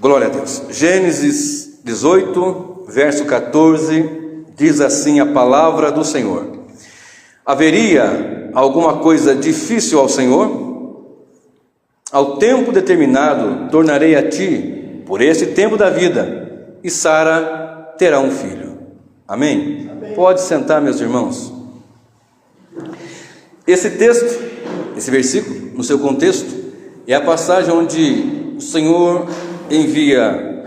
Glória a Deus. Gênesis 18, verso 14, diz assim a palavra do Senhor: haveria alguma coisa difícil ao Senhor? Ao tempo determinado tornarei a ti, por esse tempo da vida, e Sara terá um filho. Amém? Amém. Pode sentar, meus irmãos. Esse texto, esse versículo, no seu contexto, é a passagem onde o Senhor envia,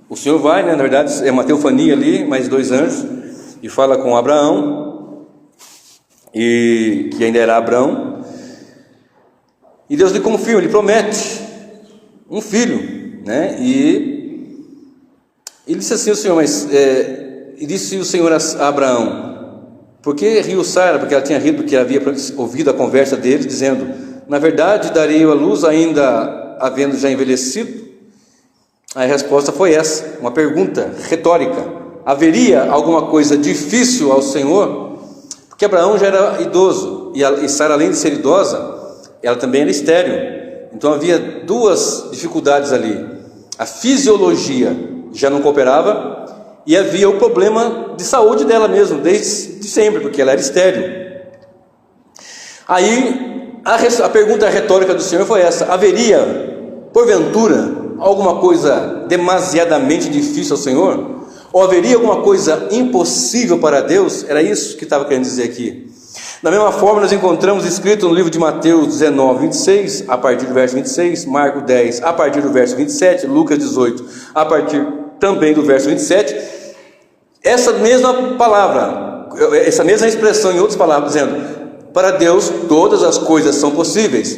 o Senhor vai, na verdade é uma teofania ali, mais 2 anjos, e fala com Abraão, e que ainda era Abrão, e Deus lhe confirma, lhe promete um filho, né? E ele disse assim: o Senhor, e disse o Senhor a Abraão: por que riu Sara? Porque ela tinha rido, porque havia ouvido a conversa deles, dizendo: na verdade darei eu a luz ainda havendo já envelhecido? A resposta foi essa, uma pergunta retórica: haveria alguma coisa difícil ao Senhor? Porque Abraão já era idoso, e Sara, além de ser idosa, ela também era estéril. Então havia 2 dificuldades ali: a fisiologia já não cooperava, e havia o problema de saúde dela mesmo, desde sempre, porque ela era estéril. Aí a pergunta retórica do Senhor foi essa: haveria, porventura, alguma coisa demasiadamente difícil ao Senhor? Ou haveria alguma coisa impossível para Deus? Era isso que estava querendo dizer aqui. Da mesma forma, nós encontramos escrito no livro de Mateus 19, 26, a partir do verso 26, Marcos 10, a partir do verso 27, Lucas 18, a partir também do verso 27, essa mesma palavra, essa mesma expressão em outras palavras, dizendo: para Deus todas as coisas são possíveis.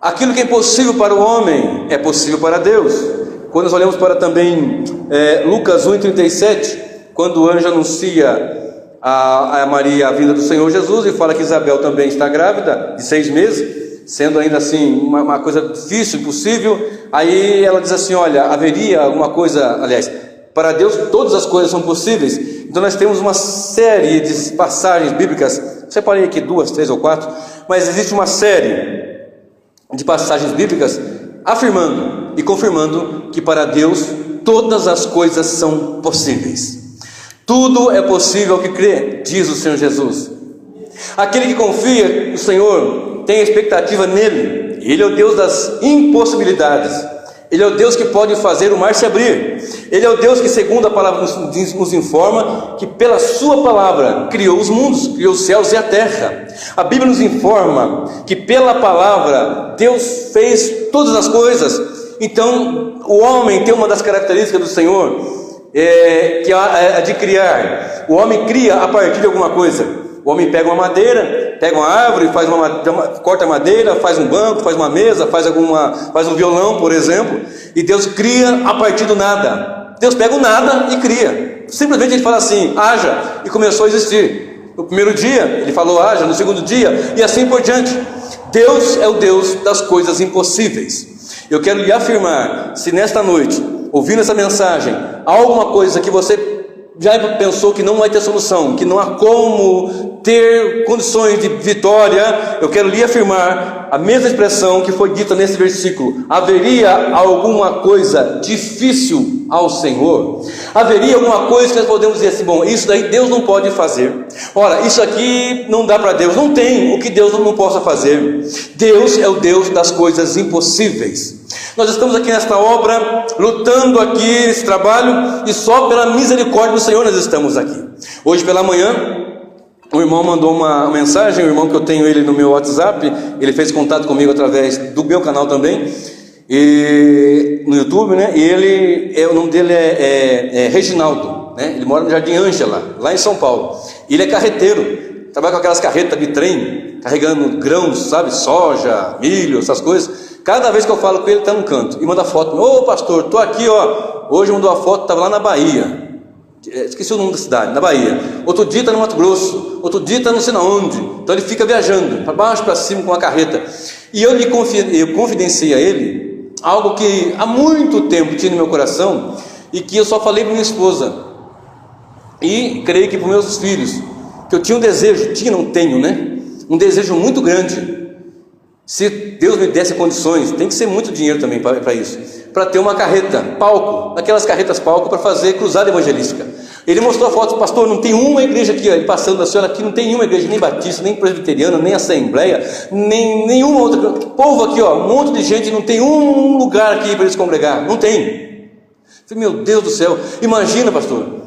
Aquilo que é impossível para o homem é possível para Deus. Quando nós olhamos para também Lucas 1,37, quando o anjo anuncia a Maria a vinda do Senhor Jesus, e fala que Isabel também está grávida de 6 meses, sendo ainda assim uma coisa difícil, impossível. Aí ela diz assim: olha, haveria alguma coisa, aliás, para Deus todas as coisas são possíveis. Então nós temos uma série de passagens bíblicas, separei aqui 2, 3 ou 4, mas existe uma série de passagens bíblicas afirmando e confirmando que para Deus todas as coisas são possíveis. Tudo é possível ao que crê, diz o Senhor Jesus. Aquele que confia no Senhor tem expectativa nele. Ele é o Deus das impossibilidades. Ele é o Deus que pode fazer o mar se abrir. Ele é o Deus que, segundo a palavra nos informa, que pela sua palavra criou os mundos, criou os céus e a terra. A Bíblia nos informa que pela palavra Deus fez todas as coisas. Então o homem tem uma das características do Senhor, que é a de criar. O homem cria a partir de alguma coisa. O homem pega uma madeira, pega uma árvore, corta a madeira, faz um banco, faz uma mesa, faz um violão, por exemplo. E Deus cria a partir do nada. Deus pega o nada e cria. Simplesmente ele fala assim: haja, e começou a existir. No primeiro dia ele falou haja, no segundo dia, e assim por diante. Deus é o Deus das coisas impossíveis. Eu quero lhe afirmar, se nesta noite, ouvindo essa mensagem, há alguma coisa que você já pensou que não vai ter solução, que não há como ter condições de vitória, eu quero lhe afirmar a mesma expressão que foi dita nesse versículo: haveria alguma coisa difícil ao Senhor? Haveria alguma coisa que nós podemos dizer assim: bom, isso daí Deus não pode fazer. Ora, isso aqui não dá para Deus. Não tem o que Deus não possa fazer. Deus é o Deus das coisas impossíveis. Nós estamos aqui nesta obra, lutando aqui nesse trabalho, e só pela misericórdia do Senhor nós estamos aqui. Hoje pela manhã, o irmão mandou uma mensagem, o irmão que eu tenho ele no meu WhatsApp, ele fez contato comigo através do meu canal também, e no YouTube, né? E o nome dele é Reginaldo, né? Ele mora no Jardim Ângela, lá em São Paulo. Ele é carreteiro, trabalha com aquelas carretas de trem, carregando grãos, sabe, soja, milho, essas coisas. Cada vez que eu falo com ele, está num canto e manda foto: ô pastor, estou aqui, ó. Hoje mandou a foto, estava lá na Bahia, esqueci o nome da cidade, na Bahia. Outro dia está no Mato Grosso, outro dia está não sei na onde. Então ele fica viajando para baixo, para cima com a carreta. E eu confidenciei a ele algo que há muito tempo tinha no meu coração, e que eu só falei para minha esposa, e creio que para meus filhos, que eu tinha um desejo, não tenho, né? Um desejo muito grande Se Deus me desse condições, tem que ser muito dinheiro também para isso, para ter uma carreta, palco, aquelas carretas palco para fazer cruzada evangelística. Ele mostrou a foto, pastor, não tem uma igreja aqui, ele passando da senhora aqui, não tem nenhuma igreja, nem batista, nem presbiteriana, nem assembleia, nem nenhuma outra, povo aqui, ó, um monte de gente, não tem um lugar aqui para eles congregar, não tem. Eu falei, meu Deus do céu, imagina, pastor.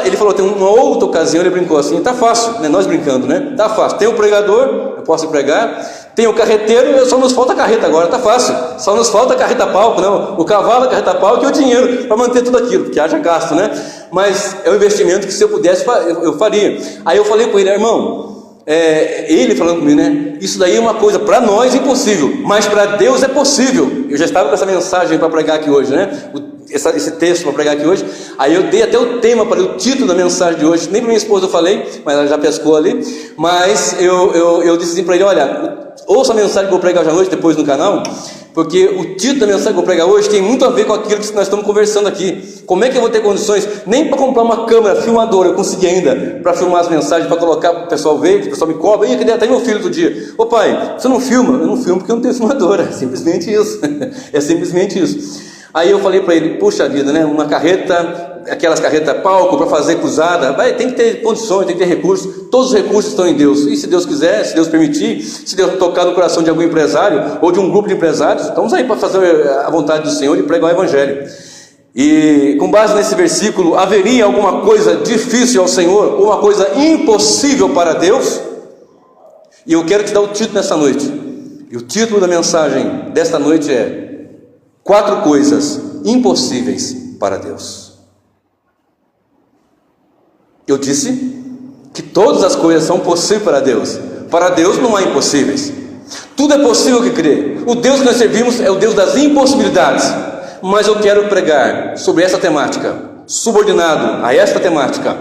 Ele falou, tem uma outra ocasião, ele brincou assim, tá fácil, né? Nós brincando, né? Tá fácil, tem o pregador, eu posso pregar, tem o carreteiro, só nos falta a carreta agora, tá fácil, só nos falta a carreta palco, não, o cavalo, a carreta palco e o dinheiro para manter tudo aquilo, porque haja gasto, né? Mas é um investimento que se eu pudesse, eu faria. Aí eu falei com ele, irmão, ele falando comigo, né? Isso daí é uma coisa para nós impossível, mas para Deus é possível. Eu já estava com essa mensagem para pregar aqui hoje, né? Esse texto para pregar aqui hoje. Aí eu dei até o tema para o título da mensagem de hoje. Nem para minha esposa eu falei, mas ela já pescou ali. Mas eu disse assim para ele, olha, ouça a mensagem que eu vou pregar hoje à noite, depois no canal, porque o título da mensagem que eu vou pregar hoje tem muito a ver com aquilo que nós estamos conversando aqui. Como é que eu vou ter condições, nem para comprar uma câmera filmadora, eu consegui ainda, para filmar as mensagens, para colocar para o pessoal ver, que o pessoal me cobra, e até meu filho do dia, ô pai, você não filma? Eu não filmo porque eu não tenho filmadora, é simplesmente isso, é simplesmente isso. Aí eu falei para ele, puxa vida, né, uma carreta, aquelas carretas palco para fazer cruzada, tem que ter condições, tem que ter recursos, todos os recursos estão em Deus, e se Deus quiser, se Deus permitir, se Deus tocar no coração de algum empresário, ou de um grupo de empresários, estamos aí para fazer a vontade do Senhor e pregar o Evangelho. E com base nesse versículo, haveria alguma coisa difícil ao Senhor, ou uma coisa impossível para Deus? E eu quero te dar o título nessa noite, e o título da mensagem desta noite é 4 coisas impossíveis para Deus. Eu disse que todas as coisas são possíveis para Deus. Para Deus não há impossíveis. Tudo é possível que crê. O Deus que nós servimos é o Deus das impossibilidades. Mas eu quero pregar sobre essa temática, subordinado a esta temática,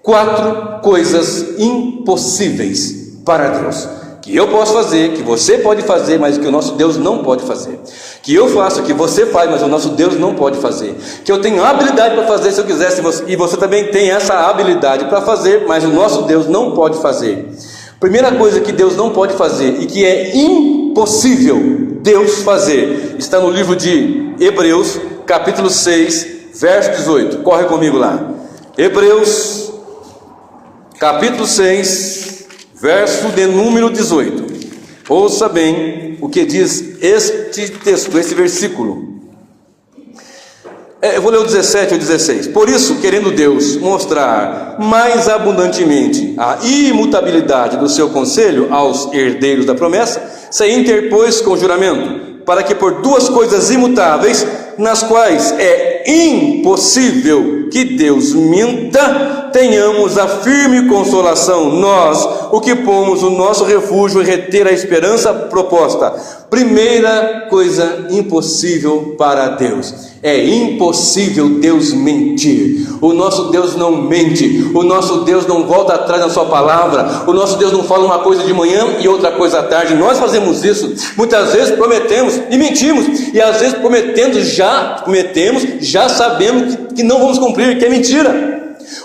4 coisas impossíveis para Deus. Que eu posso fazer, que você pode fazer, mas que o nosso Deus não pode fazer. Que eu faço, que você faz, mas o nosso Deus não pode fazer. Que eu tenho habilidade para fazer se eu quisesse, e você também tem essa habilidade para fazer, mas o nosso Deus não pode fazer. Primeira coisa que Deus não pode fazer e que é impossível Deus fazer, está no livro de Hebreus, capítulo 6, verso 18. Corre comigo lá. Hebreus, capítulo 6, verso de número 18. Ouça bem o que diz este texto, esse versículo. Eu vou ler o 17 e o 16. Por isso, querendo Deus mostrar mais abundantemente a imutabilidade do seu conselho aos herdeiros da promessa, se interpôs com juramento, para que por 2 coisas imutáveis, nas quais é impossível que Deus minta, tenhamos a firme consolação, nós, o que pomos o nosso refúgio e reter a esperança proposta. Primeira coisa impossível para Deus. É impossível Deus mentir. O nosso Deus não mente. O nosso Deus não volta atrás na sua palavra. O nosso Deus não fala uma coisa de manhã e outra coisa à tarde. Nós fazemos isso. Muitas vezes prometemos e mentimos. E às vezes prometemos, já sabemos que não vamos cumprir, que é mentira.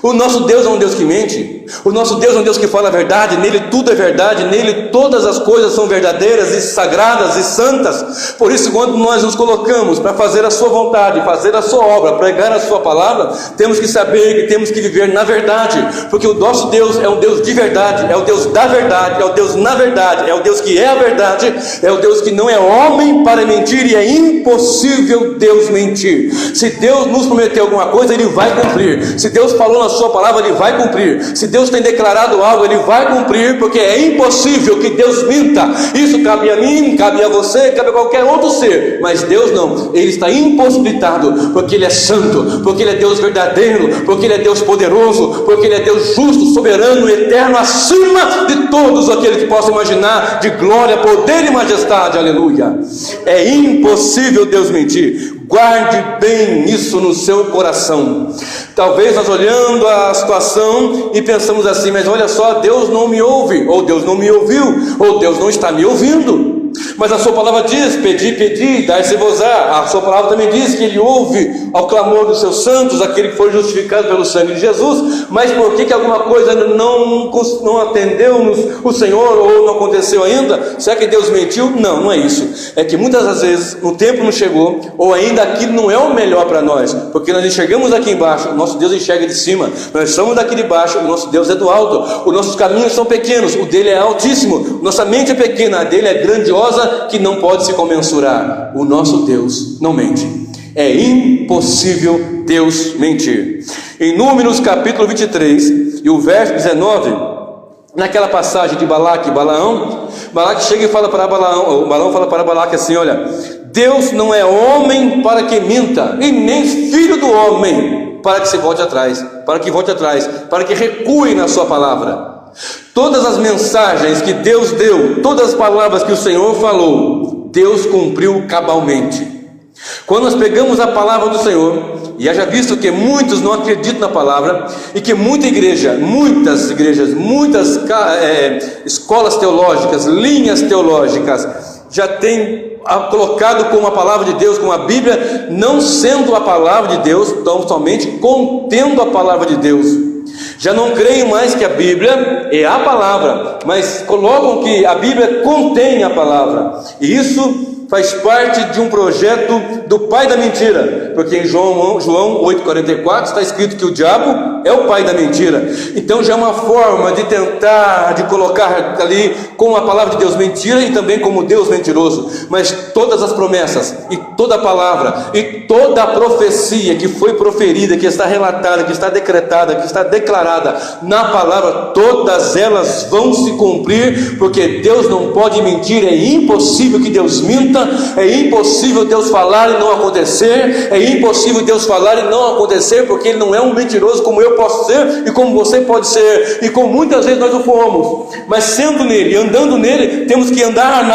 O nosso Deus é um Deus que mente. O nosso Deus é um Deus que fala a verdade. Nele tudo é verdade. Nele todas as coisas são verdadeiras e sagradas e santas. Por isso, quando nós nos colocamos para fazer a sua vontade, fazer a sua obra, pregar a sua palavra, temos que saber que temos que viver na verdade, porque o nosso Deus é um Deus de verdade, é o Deus da verdade, é o Deus na verdade, é o Deus que é a verdade, é o Deus que não é homem para mentir, e é impossível Deus mentir. Se Deus nos prometeu alguma coisa, Ele vai cumprir. Se Deus falou na sua palavra, Ele vai cumprir. Se Deus tem declarado algo, Ele vai cumprir, porque é impossível que Deus minta. Isso cabe a mim, cabe a você, cabe a qualquer outro ser, mas Deus não. Ele está impossibilitado, porque Ele é santo, porque Ele é Deus verdadeiro, porque Ele é Deus poderoso, porque Ele é Deus justo, soberano, eterno, acima de todos aqueles que possam imaginar, de glória, poder e majestade, aleluia. É impossível Deus mentir. Guarde bem isso no seu coração. Talvez nós olhando a situação e pensamos assim, mas olha só, Deus não me ouve, ou Deus não me ouviu, ou Deus não está me ouvindo. Mas a sua palavra diz: pedi, pedi, dar-se-vos-á. A sua palavra também diz que Ele ouve ao clamor dos seus santos, aquele que foi justificado pelo sangue de Jesus. Mas por que alguma coisa não atendeu-nos o Senhor, ou não aconteceu ainda? Será que Deus mentiu? Não, não é isso. É que muitas das vezes o tempo não chegou, ou ainda aquilo não é o melhor para nós, porque nós enxergamos aqui embaixo, o nosso Deus enxerga de cima. Nós somos daqui de baixo, o nosso Deus é do alto. Os nossos caminhos são pequenos, o dele é altíssimo. Nossa mente é pequena, a dele é grandiosa, que não pode se comensurar. O nosso Deus não mente. É impossível Deus mentir. Em Números capítulo 23 e o verso 19, naquela passagem de Balaque e Balaão, Balaque chega e fala para Balaão, Balaão fala para Balaque assim: olha, Deus não é homem para que minta, e nem filho do homem para que se volte atrás, para que recue na sua palavra. Todas as mensagens que Deus deu, todas as palavras que o Senhor falou, Deus cumpriu cabalmente. Quando nós pegamos a palavra do Senhor, e haja visto que muitos não acreditam na palavra, e que muitas igrejas, muitas escolas teológicas, linhas teológicas, já têm colocado como a palavra de Deus, como a Bíblia, não sendo a palavra de Deus, tão somente contendo a palavra de Deus. Já não creio mais que a Bíblia é a palavra, mas colocam que a Bíblia contém a palavra, e isso faz parte de um projeto do pai da mentira, porque em João 8,44 está escrito que o diabo é o pai da mentira. Então já é uma forma de tentar, de colocar ali com a palavra de Deus mentira, e também como Deus mentiroso. Mas todas as promessas, e toda a palavra, e toda a profecia que foi proferida, que está relatada, que está decretada, que está declarada na palavra, todas elas vão se cumprir, porque Deus não pode mentir. É impossível que Deus minta. É impossível Deus falar e não acontecer. É impossível Deus falar e não acontecer, porque Ele não é um mentiroso como eu posso ser e como você pode ser, e como muitas vezes nós o fomos. Mas sendo nele, andando nele, temos que andar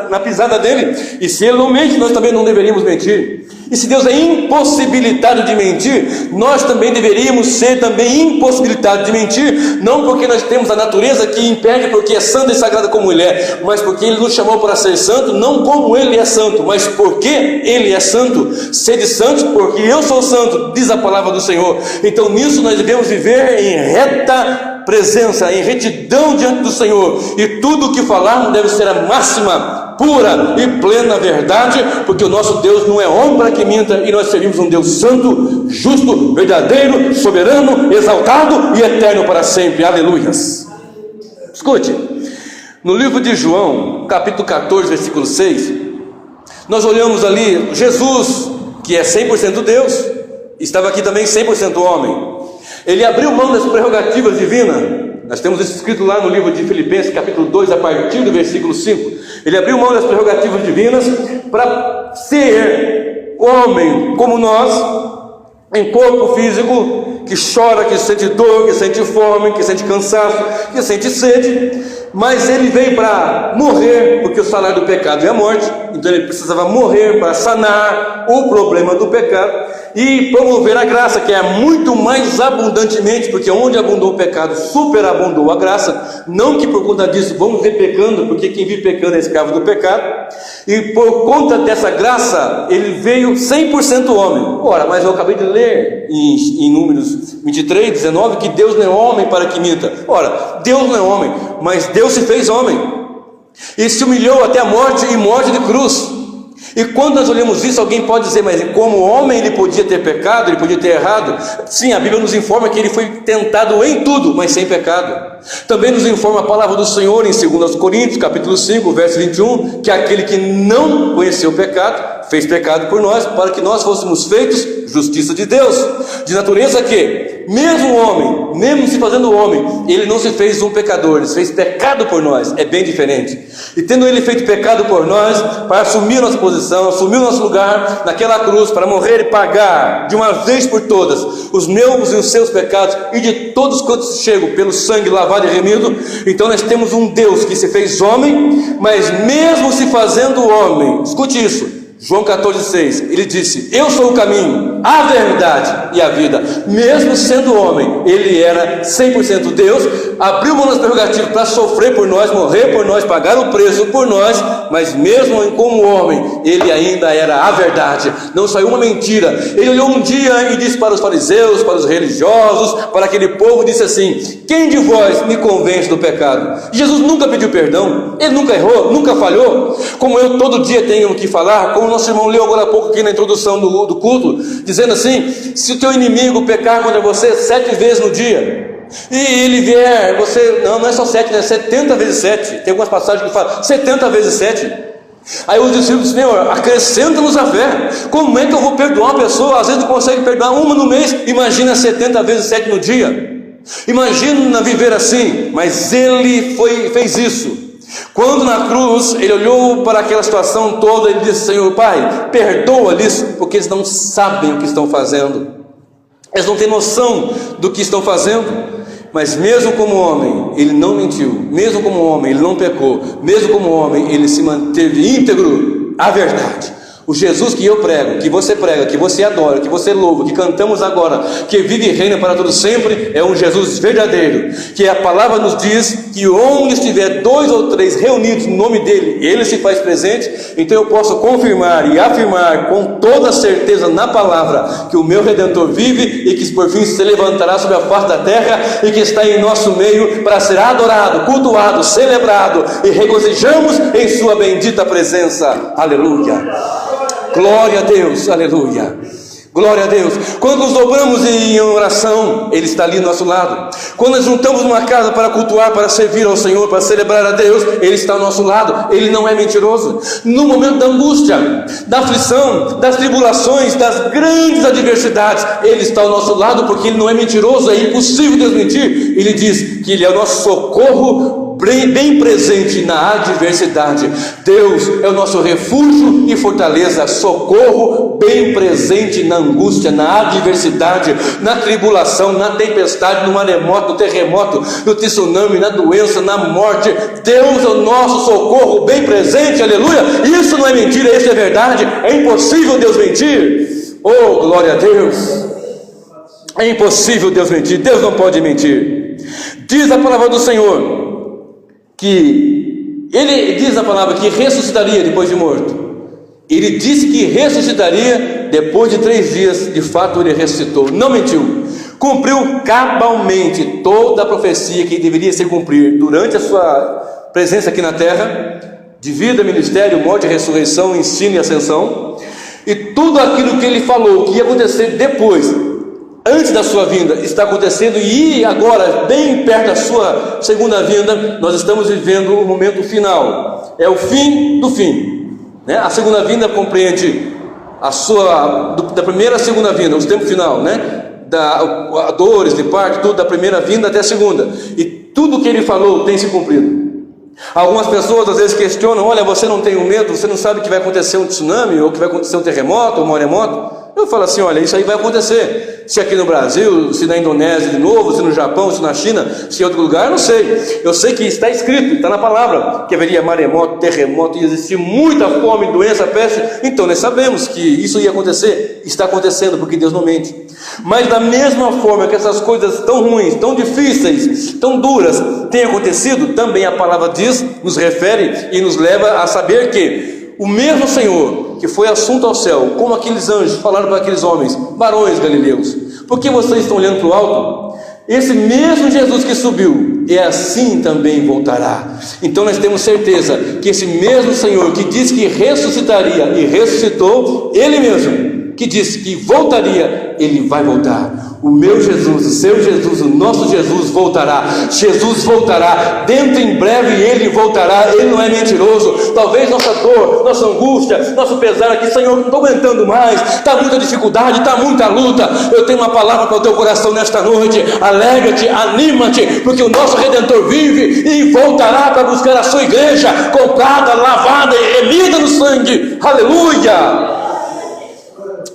na pisada dele. E se Ele não mente, nós também não deveríamos mentir. E se Deus é impossibilitado de mentir, nós também deveríamos ser também impossibilitados de mentir. Não porque nós temos a natureza que impede, porque é santa e sagrada como Ele é, mas porque Ele nos chamou para ser santo, não como Ele é santo, mas porque Ele é santo. Sede santos, porque eu sou santo, diz a palavra do Senhor. Então nisso nós devemos viver em reta presença, em retidão diante do Senhor, e tudo o que falarmos deve ser a máxima, pura e plena verdade, porque o nosso Deus não é homem para que minta, e nós servimos um Deus santo, justo, verdadeiro, soberano, exaltado e eterno para sempre. Aleluias. Escute, no livro de João, capítulo 14, versículo 6, nós olhamos ali Jesus, que é 100% Deus, estava aqui também 100% homem. Ele abriu mão das prerrogativas divinas. Nós temos isso escrito lá no livro de Filipenses, capítulo 2, a partir do versículo 5. Ele abriu mão das prerrogativas divinas para ser homem como nós, em corpo físico, que chora, que sente dor, que sente fome, que sente cansaço, que sente sede. Mas ele veio para morrer, porque o salário do pecado é a morte. Então ele precisava morrer para sanar o problema do pecado e promover a graça, que é muito mais abundantemente, porque onde abundou o pecado, superabundou a graça. Não que por conta disso vamos ver pecando, porque quem vive pecando é escravo do pecado. E por conta dessa graça, ele veio 100% homem. Ora, mas eu acabei de ler em Números 23, 19, que Deus não é homem para que minta. Ora, Deus não é homem, mas Deus se fez homem, e se humilhou até a morte, e morte de cruz. E quando nós olhamos isso, alguém pode dizer: mas como homem ele podia ter pecado, ele podia ter errado? Sim, a Bíblia nos informa que ele foi tentado em tudo, mas sem pecado. Também nos informa a palavra do Senhor em 2 Coríntios, capítulo 5, verso 21, que aquele que não conheceu o pecado, fez pecado por nós, para que nós fôssemos feitos justiça de Deus. De natureza que, mesmo o homem, mesmo se fazendo homem, ele não se fez um pecador, ele fez pecado por nós. É bem diferente. E tendo ele feito pecado por nós, para assumir a nossa posição, assumir o nosso lugar naquela cruz, para morrer e pagar de uma vez por todas os meus e os seus pecados, e de todos quantos chegam pelo sangue lavado e remido. Então nós temos um Deus que se fez homem, mas mesmo se fazendo homem, escute isso, João 14,6, ele disse: eu sou o caminho, a verdade e a vida. Mesmo sendo homem, ele era 100% Deus, abriu mão das prerrogativas para sofrer por nós, morrer por nós, pagar o preço por nós, mas mesmo como homem, ele ainda era a verdade, não saiu uma mentira. Ele olhou um dia e disse para os fariseus, para os religiosos, para aquele povo, disse assim: quem de vós me convence do pecado? Jesus nunca pediu perdão, ele nunca errou, nunca falhou, como eu todo dia tenho que falar, como o nosso irmão leu agora há pouco aqui na introdução do culto, dizendo assim: se o teu inimigo pecar contra você 7 vezes no dia, e ele vier, você, não é só 7, né? 70 vezes 7, tem algumas passagens que falam 70 vezes 7, aí os discípulos: Senhor, acrescenta-nos a fé. Como é que eu vou perdoar uma pessoa? Às vezes não consegue perdoar uma no mês, imagina 70 vezes 7 no dia, imagina viver assim. Mas ele fez isso. Quando na cruz ele olhou para aquela situação toda, ele disse: Senhor, Pai, perdoa-lhes, porque eles não sabem o que estão fazendo, eles não têm noção do que estão fazendo. Mas mesmo como homem, ele não mentiu, mesmo como homem, ele não pecou, mesmo como homem, ele se manteve íntegro à verdade. O Jesus que eu prego, que você prega, que você adora, que você louva, que cantamos agora, que vive e reina para todo sempre, é um Jesus verdadeiro, que a palavra nos diz que onde estiver 2 ou 3 reunidos no nome dele, ele se faz presente. Então eu posso confirmar e afirmar com toda certeza na palavra que o meu Redentor vive e que por fim se levantará sobre a face da terra e que está em nosso meio para ser adorado, cultuado, celebrado, e regozijamos em sua bendita presença. Aleluia! Glória a Deus, aleluia, glória a Deus. Quando nos dobramos em oração, ele está ali do nosso lado. Quando nos juntamos numa casa para cultuar, para servir ao Senhor, para celebrar a Deus, ele está ao nosso lado. Ele não é mentiroso. No momento da angústia, da aflição, das tribulações, das grandes adversidades, ele está ao nosso lado, porque ele não é mentiroso. É impossível Deus mentir. Ele diz que ele é o nosso socorro bem presente na adversidade. Deus é o nosso refúgio e fortaleza, socorro bem presente na angústia, na adversidade, na tribulação, na tempestade, no maremoto, no terremoto, no tsunami, na doença, na morte. Deus é o nosso socorro bem presente, aleluia. Isso não é mentira, isso é verdade. É impossível Deus mentir. Oh, glória a Deus. É impossível Deus mentir, Deus não pode mentir. Diz a palavra do Senhor que ele diz na palavra que ressuscitaria depois de morto. Ele disse que ressuscitaria depois de 3 dias. De fato ele ressuscitou, não mentiu. Cumpriu cabalmente toda a profecia que deveria se cumprir durante a sua presença aqui na terra, de vida, ministério, morte, ressurreição, ensino e ascensão. E tudo aquilo que ele falou que ia acontecer depois, antes da sua vinda, está acontecendo. E agora, bem perto da sua segunda vinda, nós estamos vivendo o momento final. É o fim do fim, né? A segunda vinda compreende da primeira à segunda vinda, o tempo final, né? Da dores de parto, tudo da primeira vinda até a segunda. E tudo que ele falou tem se cumprido. Algumas pessoas às vezes questionam: olha, você não tem medo? Você não sabe que vai acontecer um tsunami, ou que vai acontecer um terremoto, ou um maremoto? Eu falo assim: olha, isso aí vai acontecer. Se aqui no Brasil, se na Indonésia de novo, se no Japão, se na China, se em outro lugar, eu não sei. Eu sei que está escrito, está na palavra, que haveria maremoto, terremoto, ia existir muita fome, doença, peste. Então nós sabemos que isso ia acontecer. Está acontecendo, porque Deus não mente. Mas da mesma forma que essas coisas tão ruins, tão difíceis, tão duras têm acontecido, também a palavra diz, nos refere e nos leva a saber que o mesmo Senhor que foi assunto ao céu, como aqueles anjos falaram para aqueles homens: varões galileus, por que vocês estão olhando para o alto? Esse mesmo Jesus que subiu, e assim também voltará. Então nós temos certeza que esse mesmo Senhor que disse que ressuscitaria e ressuscitou, Ele mesmo que disse que voltaria, Ele vai voltar. O meu Jesus, o seu Jesus, o nosso Jesus voltará. Jesus voltará dentro em breve, Ele voltará. Ele não é mentiroso. Talvez nossa dor, nossa angústia, nosso pesar aqui: Senhor, não estou aguentando mais, está muita dificuldade, está muita luta. Eu tenho uma palavra para o teu coração nesta noite: alegra-te, anima-te, porque o nosso Redentor vive e voltará para buscar a sua igreja, comprada, lavada e remida no sangue. Aleluia!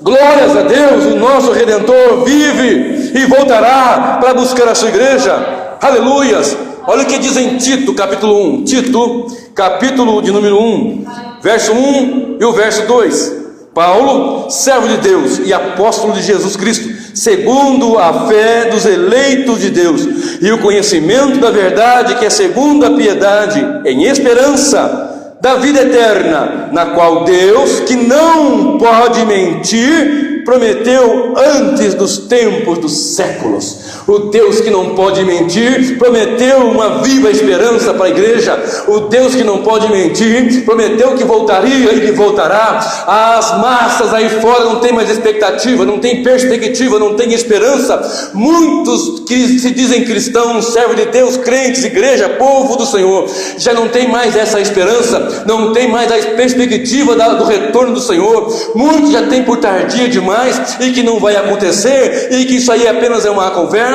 Glórias a Deus, o nosso Redentor vive e voltará para buscar a sua igreja. Aleluias! Olha o que diz em Tito, capítulo 1. Tito, capítulo de número 1, verso 1 e o verso 2. Paulo, servo de Deus e apóstolo de Jesus Cristo, segundo a fé dos eleitos de Deus e o conhecimento da verdade, que é segundo a piedade, em esperança da vida eterna, na qual Deus, que não pode mentir, prometeu antes dos tempos dos séculos. O Deus que não pode mentir prometeu uma viva esperança para a igreja. O Deus que não pode mentir prometeu que voltaria e que voltará. As massas aí fora não tem mais expectativa, não tem perspectiva, não tem esperança. Muitos que se dizem cristãos, servos de Deus, crentes, igreja, povo do Senhor, já não tem mais essa esperança, não tem mais a perspectiva do retorno do Senhor. Muitos já têm por tardia demais e que não vai acontecer, e que isso aí apenas é uma conversa.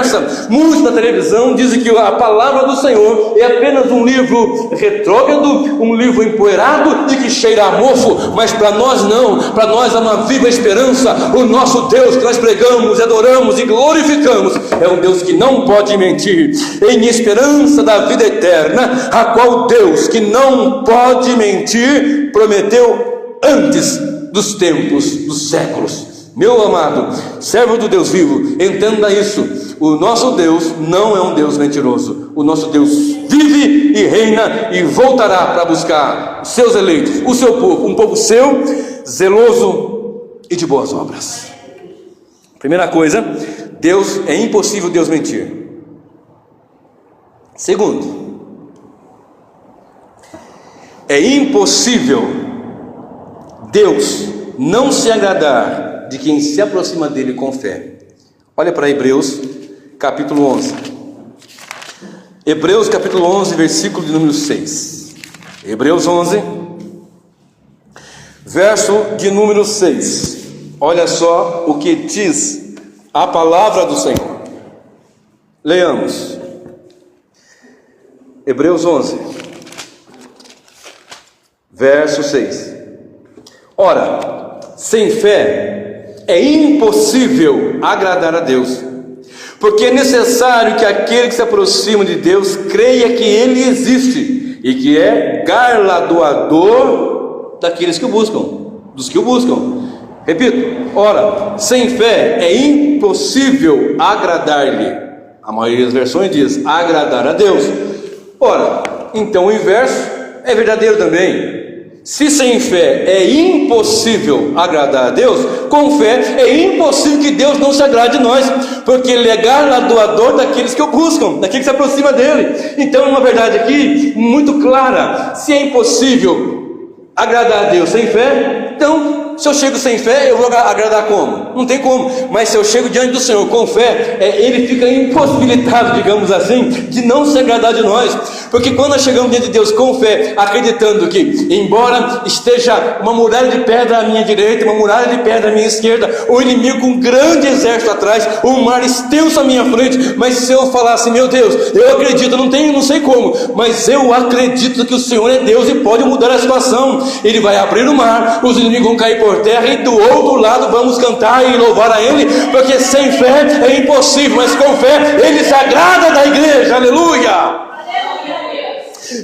Muitos na televisão dizem que a palavra do Senhor é apenas um livro retrógrado, um livro empoeirado e que cheira a mofo. Mas para nós não, para nós há uma viva esperança. O nosso Deus que nós pregamos, adoramos e glorificamos é um Deus que não pode mentir, em esperança da vida eterna, a qual Deus que não pode mentir prometeu antes dos tempos dos séculos. Meu amado, servo do Deus vivo, entenda isso: o nosso Deus não é um Deus mentiroso. O nosso Deus vive e reina e voltará para buscar os seus eleitos, o seu povo, um povo seu, zeloso e de boas obras. Primeira coisa, Deus, é impossível Deus mentir. Segundo, é impossível Deus não se agradar de quem se aproxima dele com fé. Olha para Hebreus capítulo 11. Hebreus capítulo 11, versículo de número 6. Hebreus 11, verso de número 6. Olha só o que diz a palavra do Senhor. Leamos. Hebreus 11, verso 6. Ora, sem fé é impossível agradar a Deus, porque é necessário que aquele que se aproxima de Deus creia que Ele existe e que é galardoador daqueles que o buscam, dos que o buscam. Repito, ora, sem fé é impossível agradar-lhe. A maioria das versões diz agradar a Deus. Ora, então o inverso é verdadeiro também. Se sem fé é impossível agradar a Deus, com fé é impossível que Deus não se agrade de nós, porque Ele é galardoador daqueles que o buscam, daqueles que se aproximam dele. Então é uma verdade aqui muito clara: se é impossível agradar a Deus sem fé, então se eu chego sem fé, eu vou agradar como? Não tem como. Mas se eu chego diante do Senhor com fé, Ele fica impossibilitado, digamos assim, de não se agradar de nós. Porque quando nós chegamos diante de Deus com fé, acreditando que, embora esteja uma muralha de pedra à minha direita, uma muralha de pedra à minha esquerda, o inimigo com um grande exército atrás, um mar extenso à minha frente, mas se eu falasse, meu Deus, eu acredito, não sei como, mas eu acredito que o Senhor é Deus e pode mudar a situação. Ele vai abrir o mar, os inimigos vão cair por terra e do outro lado vamos cantar e louvar a Ele, porque sem fé é impossível, mas com fé Ele se agrada da igreja. Aleluia!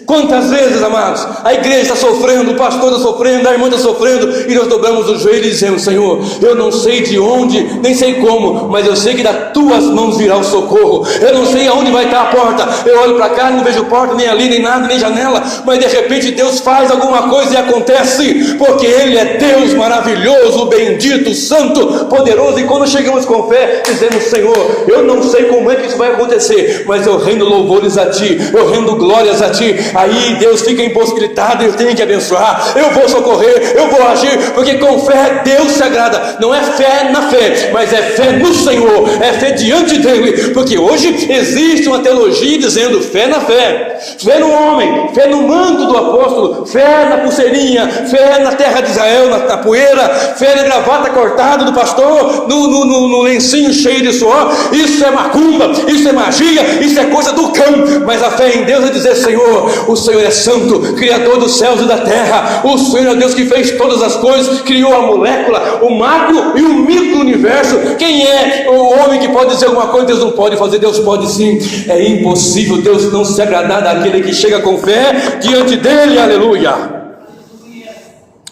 Quantas vezes, amados, a igreja está sofrendo, o pastor está sofrendo, a irmã está sofrendo, e nós dobramos o joelho e dizemos: Senhor, eu não sei de onde, nem sei como, mas eu sei que das tuas mãos virá o socorro. Eu não sei aonde vai estar a porta, eu olho para cá, não vejo porta, nem ali, nem nada, nem janela, mas de repente Deus faz alguma coisa e acontece, porque Ele é Deus maravilhoso, bendito, santo, poderoso. E quando chegamos com fé, dizemos: Senhor, eu não sei como é que isso vai acontecer, mas eu rendo louvores a Ti, eu rendo glórias a Ti. Aí Deus fica impossibilitado, eu tenho que abençoar, eu vou socorrer, eu vou agir, porque com fé Deus se agrada. Não é fé na fé, mas é fé no Senhor, é fé diante dele. Porque hoje existe uma teologia dizendo fé na fé, fé no homem, fé no manto do apóstolo, fé na pulseirinha, fé na terra de Israel, na poeira, fé na gravata cortada do pastor, no lencinho cheio de suor. Isso é macumba, isso é magia, isso é coisa do cão. Mas a fé em Deus é dizer: Senhor, o Senhor é santo, Criador dos céus e da terra. O Senhor é Deus que fez todas as coisas, criou a molécula, o macro e o micro-universo. Quem é o homem que pode dizer alguma coisa? Deus não pode fazer, Deus pode sim. É impossível Deus não se agradar daquele que chega com fé diante dele. Aleluia!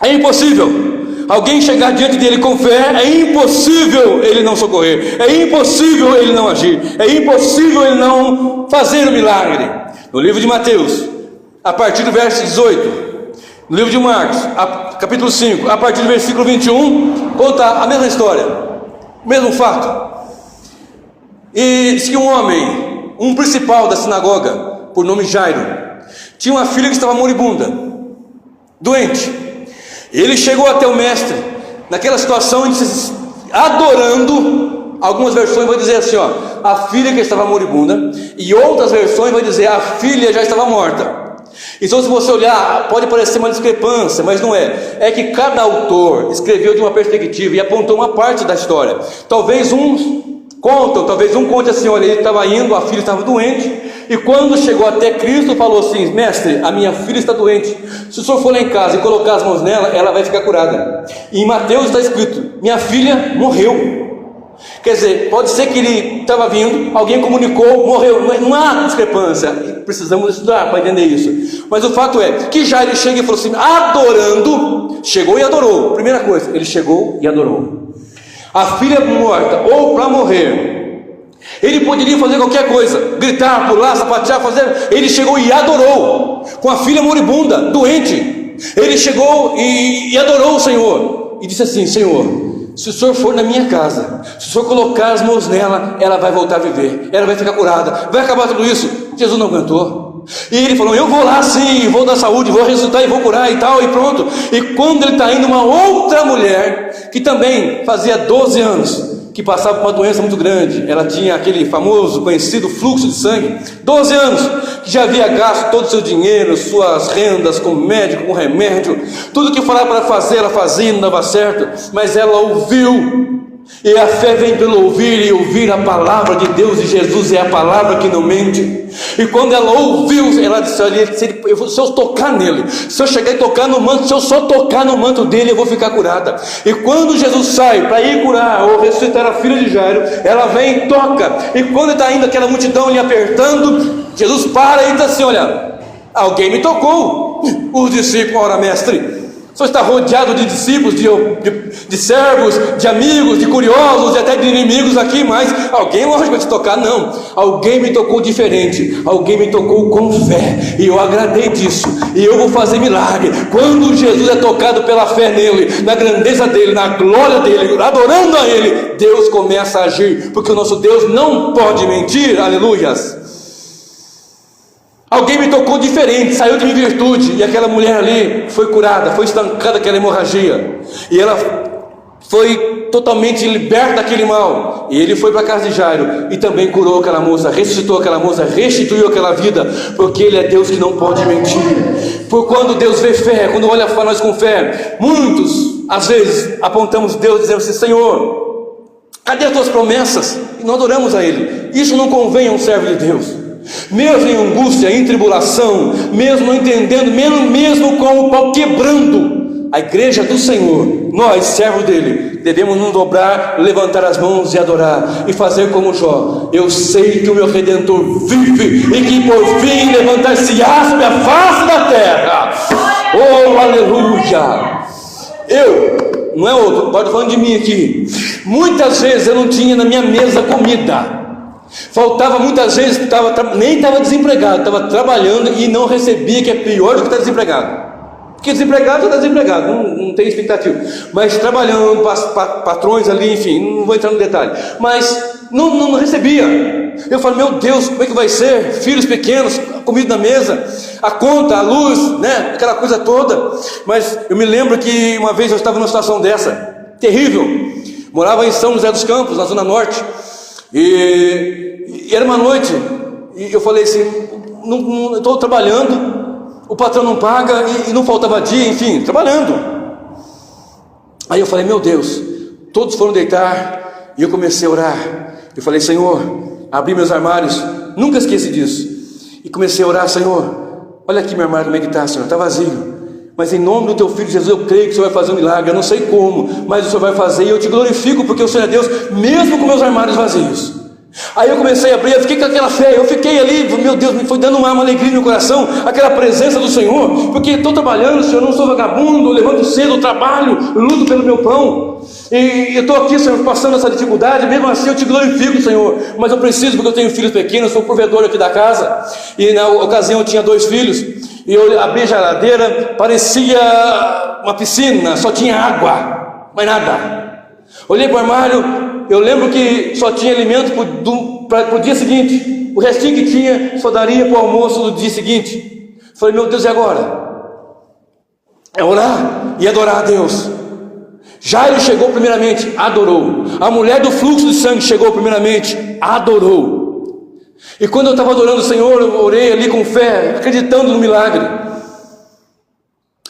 É impossível. alguém chegar diante dele com fé, é impossível ele não socorrer, é impossível ele não agir, é impossível ele não fazer o milagre. No livro de Mateus, a partir do verso 18, no livro de Marcos, capítulo 5, a partir do versículo 21, conta a mesma história, o mesmo fato. E diz que um homem, um principal da sinagoga, por nome Jairo, tinha uma filha que estava moribunda, doente. Ele chegou até o mestre, naquela situação, adorando. Algumas versões vão dizer assim, a filha que estava moribunda, e outras versões vão dizer a filha já estava morta. Então, se você olhar, pode parecer uma discrepância, mas não é. É que cada autor escreveu de uma perspectiva e apontou uma parte da história. Talvez um conte assim: olha, ele estava indo, a filha estava doente, e quando chegou até Cristo, falou assim: mestre, a minha filha está doente. Se o senhor for lá em casa e colocar as mãos nela, ela vai ficar curada. E em Mateus está escrito: minha filha morreu. Quer dizer, pode ser que ele estava vindo, alguém comunicou, morreu, mas não há discrepância. Precisamos estudar para entender isso. Mas o fato é que já ele chega e falou assim, adorando, chegou e adorou. Primeira coisa, ele chegou e adorou. A filha morta ou para morrer, ele poderia fazer qualquer coisa, gritar, pular, sapatear, fazer. Ele chegou e adorou. Com a filha moribunda, doente, ele chegou e adorou o Senhor e disse assim: Senhor, se o senhor for na minha casa, se o senhor colocar as mãos nela, ela vai voltar a viver, ela vai ficar curada, vai acabar tudo isso. Jesus não aguentou, e ele falou: eu vou lá sim, vou dar saúde, vou ressuscitar e vou curar e tal, e pronto. E quando ele está indo, uma outra mulher, que também fazia 12 anos, que passava por uma doença muito grande, ela tinha aquele famoso, conhecido fluxo de sangue, 12 anos, que já havia gasto todo o seu dinheiro, suas rendas com médico, com remédio, tudo que falava para fazer, ela fazia, não dava certo, mas ela ouviu. E a fé vem pelo ouvir, e ouvir a palavra de Deus, e Jesus é a palavra que não mente. E quando ela ouviu, ela disse: se eu tocar nele, se eu chegar e tocar no manto, se eu só tocar no manto dele, eu vou ficar curada. E quando Jesus sai para ir curar ou ressuscitar a filha de Jairo, ela vem e toca. E quando está indo aquela multidão lhe apertando, Jesus para e diz assim: olha, alguém me tocou. Os discípulos: ora, mestre, o senhor está rodeado de discípulos, de servos, de amigos, de curiosos e até de inimigos aqui, mas alguém, lógico, vai te tocar. Não, alguém me tocou diferente, alguém me tocou com fé, e eu agradei disso, e eu vou fazer milagre. Quando Jesus é tocado pela fé nele, na grandeza dele, na glória dele, adorando a ele, Deus começa a agir, porque o nosso Deus não pode mentir. Aleluias. Alguém me tocou diferente, saiu de minha virtude, e aquela mulher ali foi curada, foi estancada aquela hemorragia, e ela foi totalmente liberta daquele mal. E ele foi para a casa de Jairo e também curou aquela moça, ressuscitou aquela moça, restituiu aquela vida, porque ele é Deus que não pode mentir. Por quando Deus vê fé, quando olha para nós com fé, muitos às vezes apontamos Deus dizendo assim: Senhor, cadê as tuas promessas? E não adoramos a ele. Isso não convém a um servo de Deus. Mesmo em angústia, em tribulação, mesmo não entendendo, mesmo com o pau quebrando, a igreja do Senhor, nós, servos dele, devemos nos dobrar, levantar as mãos e adorar, e fazer como Jó: eu sei que o meu Redentor vive, e que por fim levantar-se-á sobre a face da terra. Oh, aleluia! Não é outro, pode falando de mim aqui. Muitas vezes eu não tinha na minha mesa comida. Faltava muitas vezes, nem estava desempregado, estava trabalhando e não recebia, que é pior do que estar desempregado. Porque desempregado está desempregado, não tem expectativa. Mas trabalhando, patrões ali, enfim, não vou entrar no detalhe. Mas não recebia. Eu falei: meu Deus, como é que vai ser? Filhos pequenos, comida na mesa, a conta, a luz, né? Aquela coisa toda. Mas eu me lembro que uma vez eu estava numa situação dessa, terrível. Morava em São José dos Campos, na Zona Norte. E era uma noite, e eu falei assim: não estou trabalhando, o patrão não paga, e não faltava dia, enfim, trabalhando. Aí eu falei: meu Deus, todos foram deitar, e eu comecei a orar. Eu falei: Senhor, abri meus armários, nunca esqueci disso, e comecei a orar: Senhor, olha aqui meu armário, como é que está, Senhor? Está vazio, mas em nome do teu filho Jesus, eu creio que o Senhor vai fazer um milagre. Eu não sei como, mas o Senhor vai fazer, e eu te glorifico, porque o Senhor é Deus, mesmo com meus armários vazios. Aí eu comecei a abrir, eu fiquei com aquela fé, eu fiquei ali, meu Deus, me foi dando uma alegria no meu coração, aquela presença do Senhor, porque estou trabalhando, Senhor, não sou vagabundo, levanto cedo, trabalho, luto pelo meu pão, e eu estou aqui, Senhor, passando essa dificuldade, mesmo assim eu te glorifico, Senhor, mas eu preciso, porque eu tenho filhos pequenos, sou provedor aqui da casa, e na ocasião eu tinha 2 filhos, e eu abri a geladeira, parecia uma piscina, só tinha água, mais nada. Olhei para o armário, eu lembro que só tinha alimento para o dia seguinte, o restinho que tinha só daria para o almoço do dia seguinte. Falei, meu Deus, e agora? É orar e adorar a Deus. Jairo chegou primeiramente, adorou. A mulher do fluxo de sangue chegou primeiramente, adorou. E quando eu estava adorando o Senhor, eu orei ali com fé, acreditando no milagre.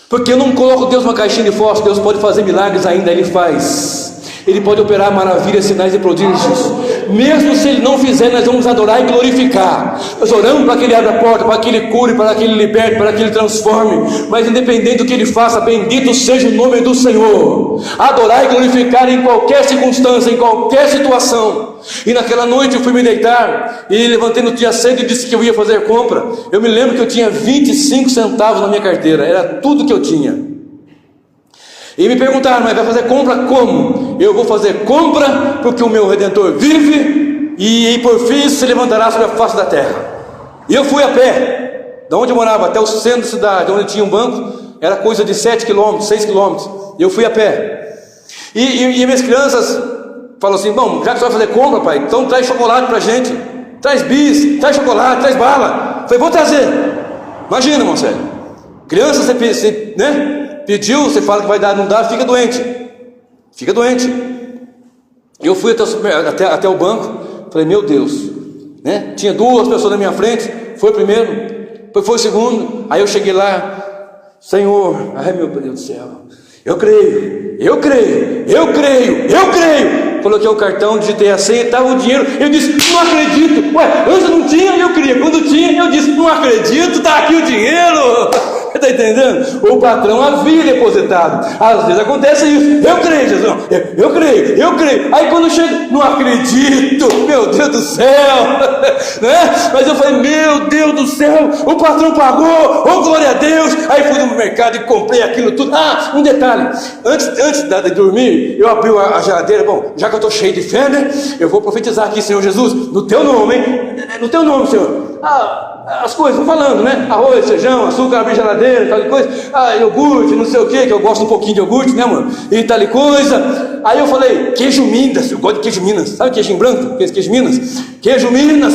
Porque eu não coloco Deus numa caixinha de fósforo. Deus pode fazer milagres ainda, Ele faz. Ele pode operar maravilhas, sinais e prodígios. Mesmo se Ele não fizer, nós vamos adorar e glorificar. Nós oramos para que Ele abra a porta, para que Ele cure, para que Ele liberte, para que Ele transforme. Mas independente do que Ele faça, bendito seja o nome do Senhor. Adorar e glorificar em qualquer circunstância, em qualquer situação. E naquela noite eu fui me deitar e levantei no dia cedo e disse que eu ia fazer compra. Eu me lembro que eu tinha 25 centavos na minha carteira, era tudo que eu tinha. E me perguntaram, mas vai fazer compra como? Eu vou fazer compra porque o meu Redentor vive e por fim se levantará sobre a face da terra. E eu fui a pé, da onde eu morava até o centro da cidade, onde tinha um banco, era coisa de 7 quilômetros, 6 quilômetros. Eu fui a pé. E minhas crianças falaram assim, bom, já que você vai fazer compra, pai, então traz chocolate pra gente, traz bis, traz chocolate, traz bala. Eu falei, vou trazer. Imagina, Marcelo, criança, você né? Pediu, você fala que vai dar, não dá, fica doente. Fica doente. Eu fui até o banco, falei, meu Deus, né? Tinha 2 pessoas na minha frente, foi o primeiro, depois foi o segundo, aí eu cheguei lá, Senhor, ai meu Deus do céu, eu creio. Coloquei o cartão, digitei a senha, estava o dinheiro, eu disse, não acredito. Ué, antes não tinha, eu queria, quando tinha, eu disse, não acredito, está aqui o dinheiro. Está entendendo? O patrão havia depositado. Às vezes acontece isso. Eu creio, Jesus. Eu creio. Aí quando eu chego, não acredito. Meu Deus do céu. Né? Mas eu falei, meu Deus do céu. O patrão pagou. Oh, glória a Deus. Aí fui no mercado e comprei aquilo tudo. Ah, um detalhe. Antes de dormir, eu abri a geladeira. Bom, já que eu estou cheio de fé, né? Eu vou profetizar aqui, Senhor Jesus, no teu nome, hein? No teu nome, Senhor. As coisas, vou falando, né? Arroz, feijão, açúcar, abrir geladeira, tal coisa. Iogurte, não sei o que eu gosto um pouquinho de iogurte, né, mano? E tal coisa. Aí eu falei, queijo Minas, eu gosto de queijo Minas. Sabe queijo branco? Queijo Minas? Queijo Minas.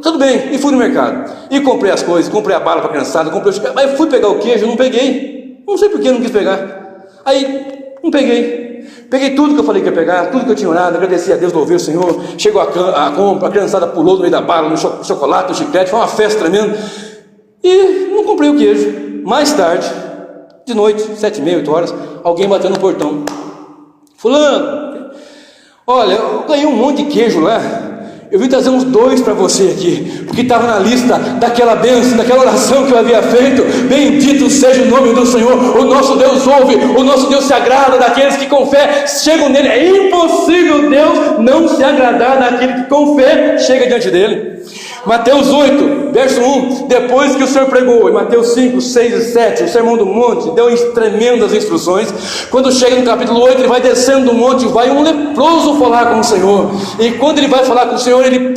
Tudo bem, e fui no mercado. E comprei as coisas, comprei a bala para a criançada, Aí fui pegar o queijo, não peguei. Não sei por que não quis pegar. Aí, não peguei. Peguei tudo que eu falei que ia pegar, tudo que eu tinha orado, agradeci a Deus, louvei o Senhor. Chegou a compra, a criançada pulou no meio da bala, no chocolate, no chiclete, foi uma festa tremenda. E não comprei o queijo. Mais tarde, de noite, 7h30, 8 horas, alguém bateu no portão. Fulano, olha, eu ganhei um monte de queijo lá. Eu vim trazer uns 2 para você aqui, porque estava na lista daquela bênção, daquela oração que eu havia feito. Bendito seja o nome do Senhor. O nosso Deus ouve, o nosso Deus se agrada daqueles que com fé chegam nele. É impossível Deus não se agradar daquele que com fé chega diante dele. Mateus 8, verso 1, depois que o Senhor pregou, em Mateus 5, 6 e 7, o sermão do monte, deu tremendas instruções. Quando chega no capítulo 8, ele vai descendo do monte, vai um leproso falar com o Senhor, e quando ele vai falar com o Senhor, ele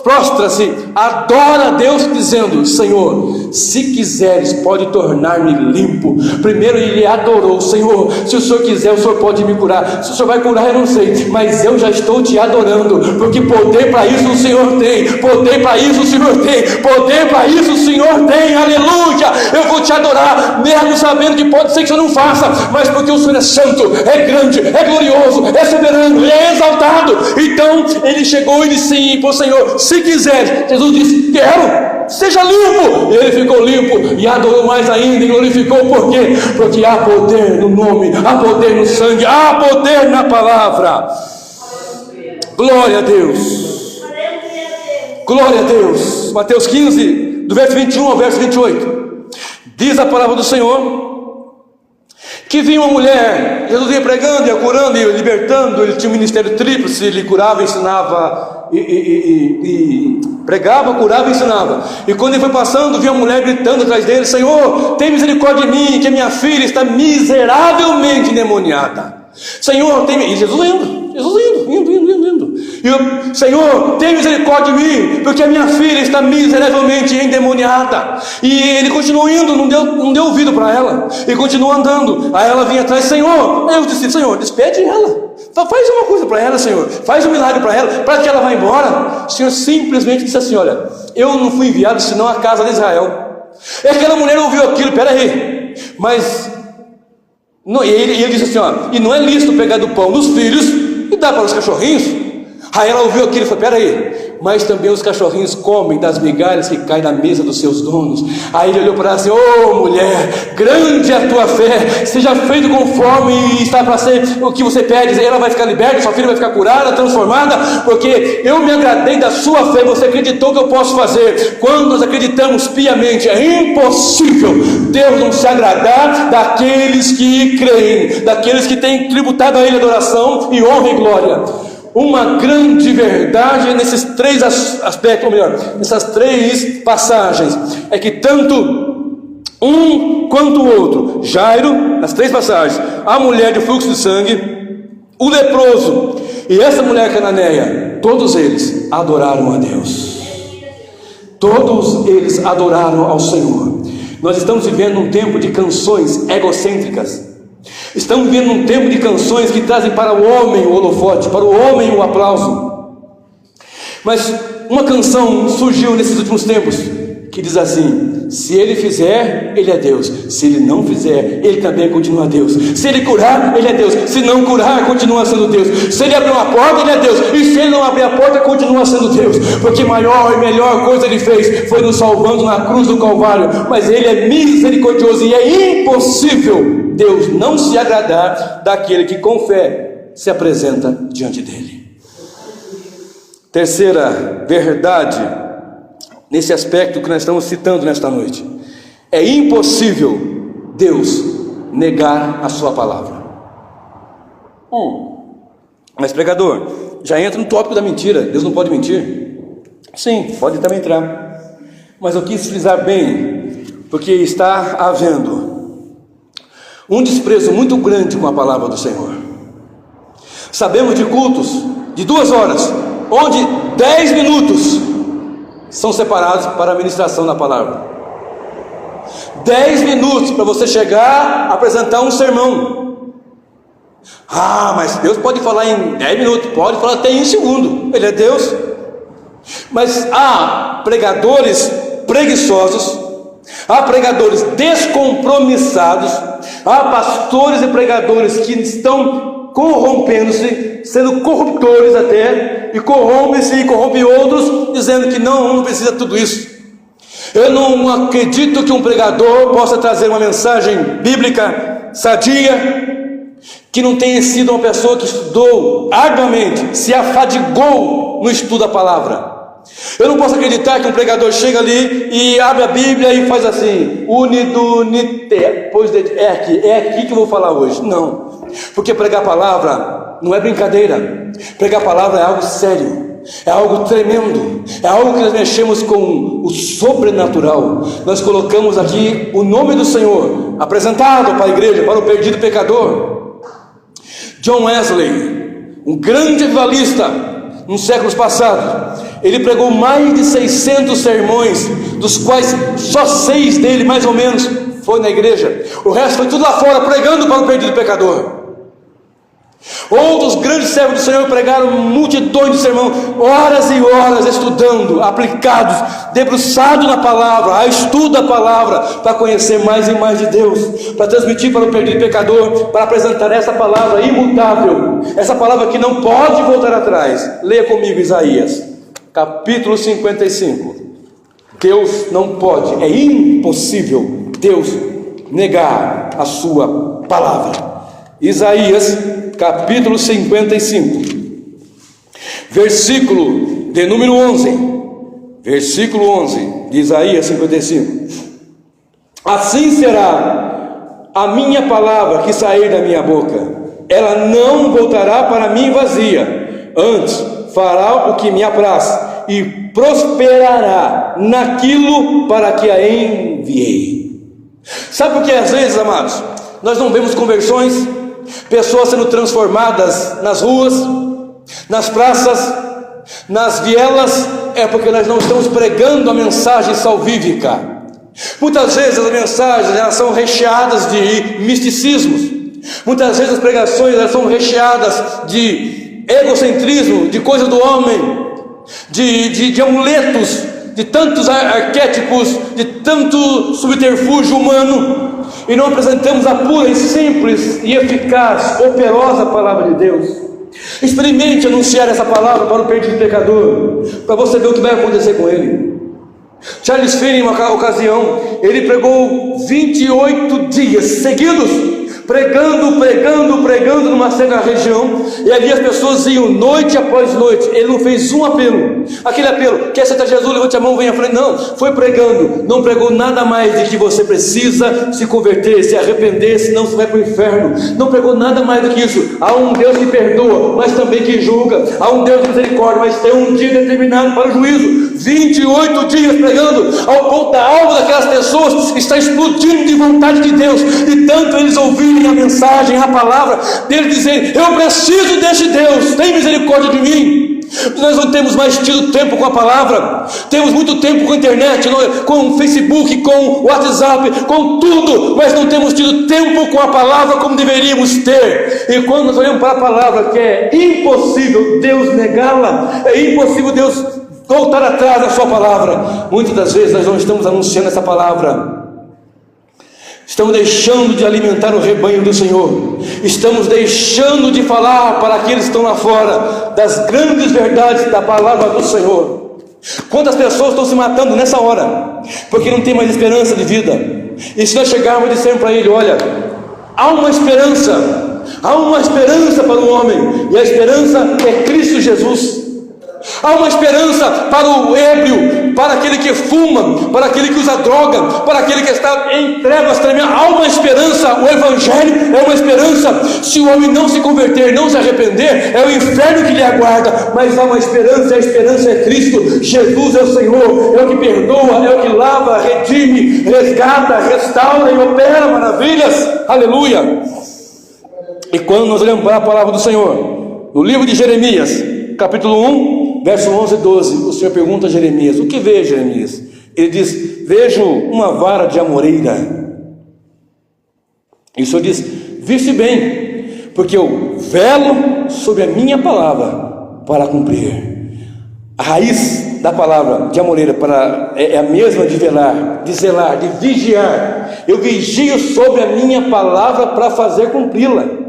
prostra-se, adora a Deus, dizendo, Senhor, se quiseres, pode tornar-me limpo. Primeiro ele adorou, Senhor, se o Senhor quiser, o Senhor pode me curar. Se o Senhor vai curar, eu não sei, mas eu já estou te adorando, porque poder para isso o Senhor tem, poder para isso o Senhor tem, poder para isso o Senhor tem, aleluia. Eu vou te adorar, mesmo sabendo que pode ser que o Senhor não faça, mas porque o Senhor é santo, é grande, é glorioso, é soberano, Ele é exaltado. Então ele chegou e disse para o Senhor, se quiser, Jesus disse, quero, seja limpo. Ele ficou limpo e adorou mais ainda e glorificou. Por quê? Porque há poder no nome, há poder no sangue, há poder na palavra. Glória a Deus. Glória a Deus. Mateus 15, do verso 21 ao verso 28, diz a palavra do Senhor, que vinha uma mulher, Jesus ia pregando, ia curando, ia libertando, ele tinha um ministério tríplice, ele curava, ensinava e pregava, curava e ensinava. E quando ele foi passando, viu a mulher gritando atrás dele: Senhor, tem misericórdia de mim, que a minha filha está miseravelmente endemoniada. Senhor, tem... E Jesus indo. E eu: Senhor, tem misericórdia de mim, porque a minha filha está miseravelmente endemoniada. E ele continuou indo, não deu ouvido para ela, e continuou andando. Aí ela vinha atrás: Senhor. Aí eu disse: Senhor, despede ela, faz uma coisa para ela, Senhor, faz um milagre para ela, para que ela vá embora. O Senhor simplesmente disse assim: olha, eu não fui enviado senão à casa de Israel. E aquela mulher ouviu aquilo: peraí, mas não, e ele disse assim: ó, e não é lícito pegar do pão dos filhos e dar para os cachorrinhos? Aí ela ouviu aquilo e falou: peraí, mas também os cachorrinhos comem das migalhas que caem na mesa dos seus donos. Aí ele olhou para ela assim: ô mulher, grande é a tua fé, seja feito conforme está para ser o que você pede. Ela vai ficar liberta, sua filha vai ficar curada, transformada, porque eu me agradei da sua fé, você acreditou que eu posso fazer. Quando nós acreditamos piamente, é impossível Deus não se agradar daqueles que creem, daqueles que têm tributado a Ele adoração e honra e glória. Uma grande verdade nesses três aspectos, ou melhor, nessas três passagens, é que tanto um quanto o outro, Jairo, nas três passagens, a mulher de fluxo de sangue, o leproso e essa mulher cananeia, todos eles adoraram a Deus. Todos eles adoraram ao Senhor. Nós estamos vivendo um tempo de canções egocêntricas. Estamos vivendo um tempo de canções que trazem para o homem o holofote, para o homem o aplauso. Mas uma canção surgiu nesses últimos tempos que diz assim: se ele fizer, ele é Deus. Se ele não fizer, ele também continua Deus. Se ele curar, ele é Deus. Se não curar, continua sendo Deus. Se ele abrir uma porta, ele é Deus. E se ele não abrir a porta, continua sendo Deus. Porque maior e melhor coisa ele fez foi nos salvando na cruz do Calvário. Mas ele é misericordioso e é impossível Deus não se agradar daquele que com fé se apresenta diante dele. Terceira verdade nesse aspecto que nós estamos citando nesta noite: é impossível Deus negar a sua palavra. Mas pregador, já entra no tópico da mentira. Deus não pode mentir? Sim, pode também entrar, mas eu quis frisar bem, porque está havendo um desprezo muito grande com a palavra do Senhor. Sabemos de cultos de 2 horas, onde 10 minutos são separados para a ministração da palavra. 10 minutos para você chegar a apresentar um sermão. Mas Deus pode falar em 10 minutos, pode falar até em 1 segundo, Ele é Deus. Mas há pregadores preguiçosos, há pregadores descompromissados, há pastores e pregadores que estão corrompendo-se, sendo corruptores até, e corrompem-se e corrompem outros, dizendo que não precisa de tudo isso. Eu não acredito que um pregador possa trazer uma mensagem bíblica sadia, que não tenha sido uma pessoa que estudou arduamente, se afadigou no estudo da palavra. Eu não posso acreditar que um pregador chega ali e abre a Bíblia e faz assim: unidunite, pois é aqui que eu vou falar hoje. Não, porque pregar a palavra não é brincadeira. Pregar a palavra é algo sério, é algo tremendo, é algo que nós mexemos com o sobrenatural. Nós colocamos aqui o nome do Senhor apresentado para a igreja, para o perdido pecador. John Wesley, um grande avivalista nos séculos passados, ele pregou mais de 600 sermões, dos quais só 6 dele, mais ou menos, foi na igreja. O resto foi tudo lá fora, pregando para o perdido pecador. Outros grandes servos do Senhor pregaram multidões de sermão, horas e horas estudando, aplicados, debruçados na palavra, a estudo da palavra, para conhecer mais e mais de Deus, para transmitir para o perdido pecador, para apresentar essa palavra imutável, essa palavra que não pode voltar atrás. Leia comigo Isaías, capítulo 55. Deus não pode, é impossível Deus negar a sua palavra. Isaías capítulo 55, versículo de número 11, versículo 11 de Isaías 55: assim será a minha palavra que sair da minha boca, ela não voltará para mim vazia, antes fará o que me apraz e prosperará naquilo para que a enviei. Sabe por que às vezes, amados, nós não vemos conversões, pessoas sendo transformadas nas ruas, nas praças, nas vielas? É porque nós não estamos pregando a mensagem salvífica. Muitas vezes as mensagens, elas são recheadas de misticismos. Muitas vezes as pregações, elas são recheadas de egocentrismo, de coisas do homem, de amuletos, de tantos arquétipos, de tanto subterfúgio humano, e não apresentamos a pura e simples e eficaz, operosa palavra de Deus. Experimente anunciar essa palavra para o perdido pecador, para você ver o que vai acontecer com ele. Charles Finney, em uma ocasião, ele pregou 28 dias seguidos, pregando numa certa região, e ali as pessoas iam noite após noite. Ele não fez um apelo, aquele apelo, quer aceitar Jesus, levante a mão, venha à frente. Não, foi pregando, não pregou nada mais de que você precisa se converter, se arrepender, senão você vai para o inferno. Não pregou nada mais do que isso. Há um Deus que perdoa, mas também que julga. Há um Deus de misericórdia, mas tem um dia determinado para o juízo. 28 dias pregando, ao ponto da alma daquelas pessoas está explodindo de vontade de Deus, e tanto eles ouvirem a mensagem, a palavra dele, dizerem: eu preciso deste Deus, tem misericórdia de mim. Nós não temos mais tido tempo com a palavra, temos muito tempo com a internet, com o Facebook, com o WhatsApp, com tudo, mas não temos tido tempo com a palavra como deveríamos ter. E quando nós olhamos para a palavra, que é impossível Deus negá-la, é impossível Deus voltar atrás da sua palavra, muitas das vezes nós não estamos anunciando essa palavra, estamos deixando de alimentar o rebanho do Senhor, estamos deixando de falar para aqueles que estão lá fora das grandes verdades da palavra do Senhor. Quantas pessoas estão se matando nessa hora, porque não tem mais esperança de vida? E se nós chegarmos e dissermos para ele: olha, há uma esperança para o homem, e a esperança é Cristo Jesus. Há uma esperança para o ébrio, para aquele que fuma, para aquele que usa droga, para aquele que está em trevas tremendas. Há uma esperança. O Evangelho é uma esperança. Se o homem não se converter, não se arrepender, é o inferno que lhe aguarda. Mas há uma esperança, e a esperança é Cristo. Jesus é o Senhor, é o que perdoa, é o que lava, redime, resgata, restaura e opera maravilhas. Aleluia! E quando nós olhamos para a palavra do Senhor, no livro de Jeremias, capítulo 1, verso 11 e 12, o Senhor pergunta a Jeremias: o que vê, Jeremias? Ele diz: vejo uma vara de amoreira. E o Senhor diz: viste bem, porque eu velo sobre a minha palavra para cumprir. A raiz da palavra de amoreira é a mesma de velar, de zelar, de vigiar. Eu vigio sobre a minha palavra para fazer cumpri-la.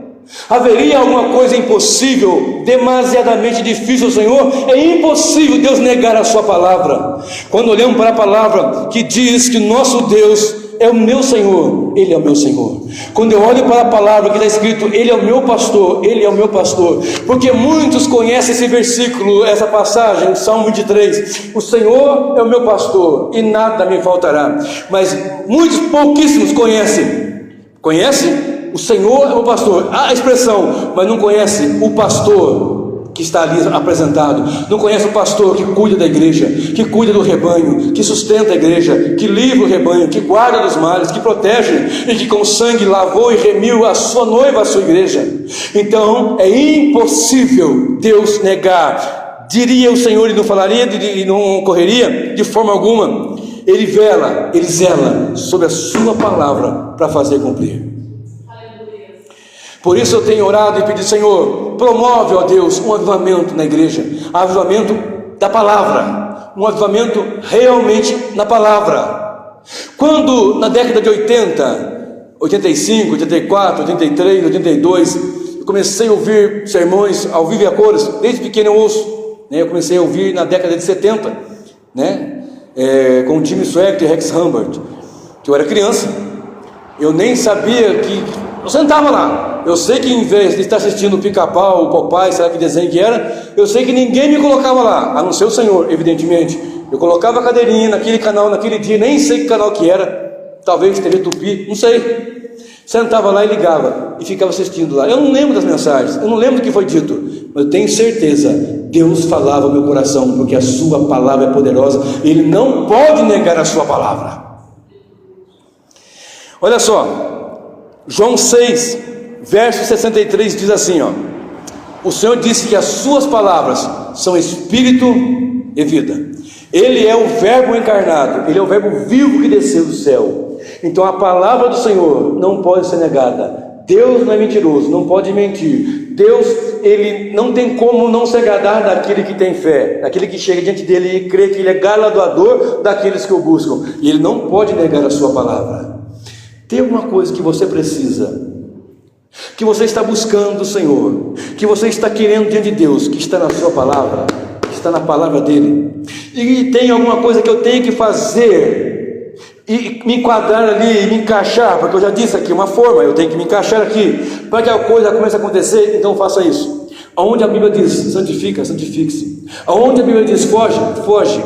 Haveria alguma coisa impossível, demasiadamente difícil ao Senhor? É impossível Deus negar a sua palavra. Quando olhamos para a palavra que diz que nosso Deus é o meu Senhor, Ele é o meu Senhor. Quando eu olho para a palavra que está escrito: Ele é o meu pastor, Ele é o meu pastor. Porque muitos conhecem esse versículo, essa passagem, o Salmo 23: o Senhor é o meu pastor e nada me faltará. Mas pouquíssimos conhecem. Conhece? O Senhor é o pastor, há a expressão, mas não conhece o pastor que está ali apresentado. Não conhece o pastor que cuida da igreja, que cuida do rebanho, que sustenta a igreja, que livra o rebanho, que guarda dos males, que protege, e que com sangue lavou e remiu a sua noiva, a sua igreja. Então é impossível Deus negar. Diria o Senhor e não falaria e não correria de forma alguma. Ele vela, ele zela sobre a sua palavra para fazer cumprir. Por isso eu tenho orado e pedido: Senhor, promove, ó Deus, um avivamento na igreja, avivamento da palavra, um avivamento realmente na palavra. Quando na década de 80, 85, 84, 83, 82, eu comecei a ouvir sermões ao vivo e a cores, desde pequeno eu ouço, né? Eu comecei a ouvir na década de 70, né? Com o Jimmy Swaggart e Rex Humbert, que eu era criança, eu nem sabia que... Eu sentava lá, eu sei que em vez de estar assistindo o Pica-Pau, o Popeye, sei lá que desenho que era, eu sei que ninguém me colocava lá, a não ser o Senhor, evidentemente. Eu colocava a cadeirinha naquele canal, naquele dia, nem sei que canal que era, talvez TV Tupi, não sei. Sentava lá e ligava, e ficava assistindo lá. Eu não lembro das mensagens, eu não lembro do que foi dito, mas eu tenho certeza Deus falava ao meu coração, porque a sua palavra é poderosa, Ele não pode negar a sua palavra. Olha só, João 6, verso 63 diz assim, ó: o Senhor disse que as suas palavras são espírito e vida. Ele é o verbo encarnado, Ele é o verbo vivo que desceu do céu. Então a palavra do Senhor não pode ser negada. Deus não é mentiroso, não pode mentir. Deus, Ele não tem como não se agradar daquele que tem fé, daquele que chega diante dele e crê que Ele é galardoador daqueles que o buscam. E Ele não pode negar a sua palavra. Tem alguma coisa que você precisa, que você está buscando do Senhor, que você está querendo diante de Deus, que está na sua palavra, que está na palavra dele, e tem alguma coisa que eu tenho que fazer, e me enquadrar ali, me encaixar, porque eu já disse aqui, uma forma, eu tenho que me encaixar aqui, para que a coisa comece a acontecer, então faça isso. Aonde a Bíblia diz, santifica, santifique-se. Aonde a Bíblia diz, foge, foge.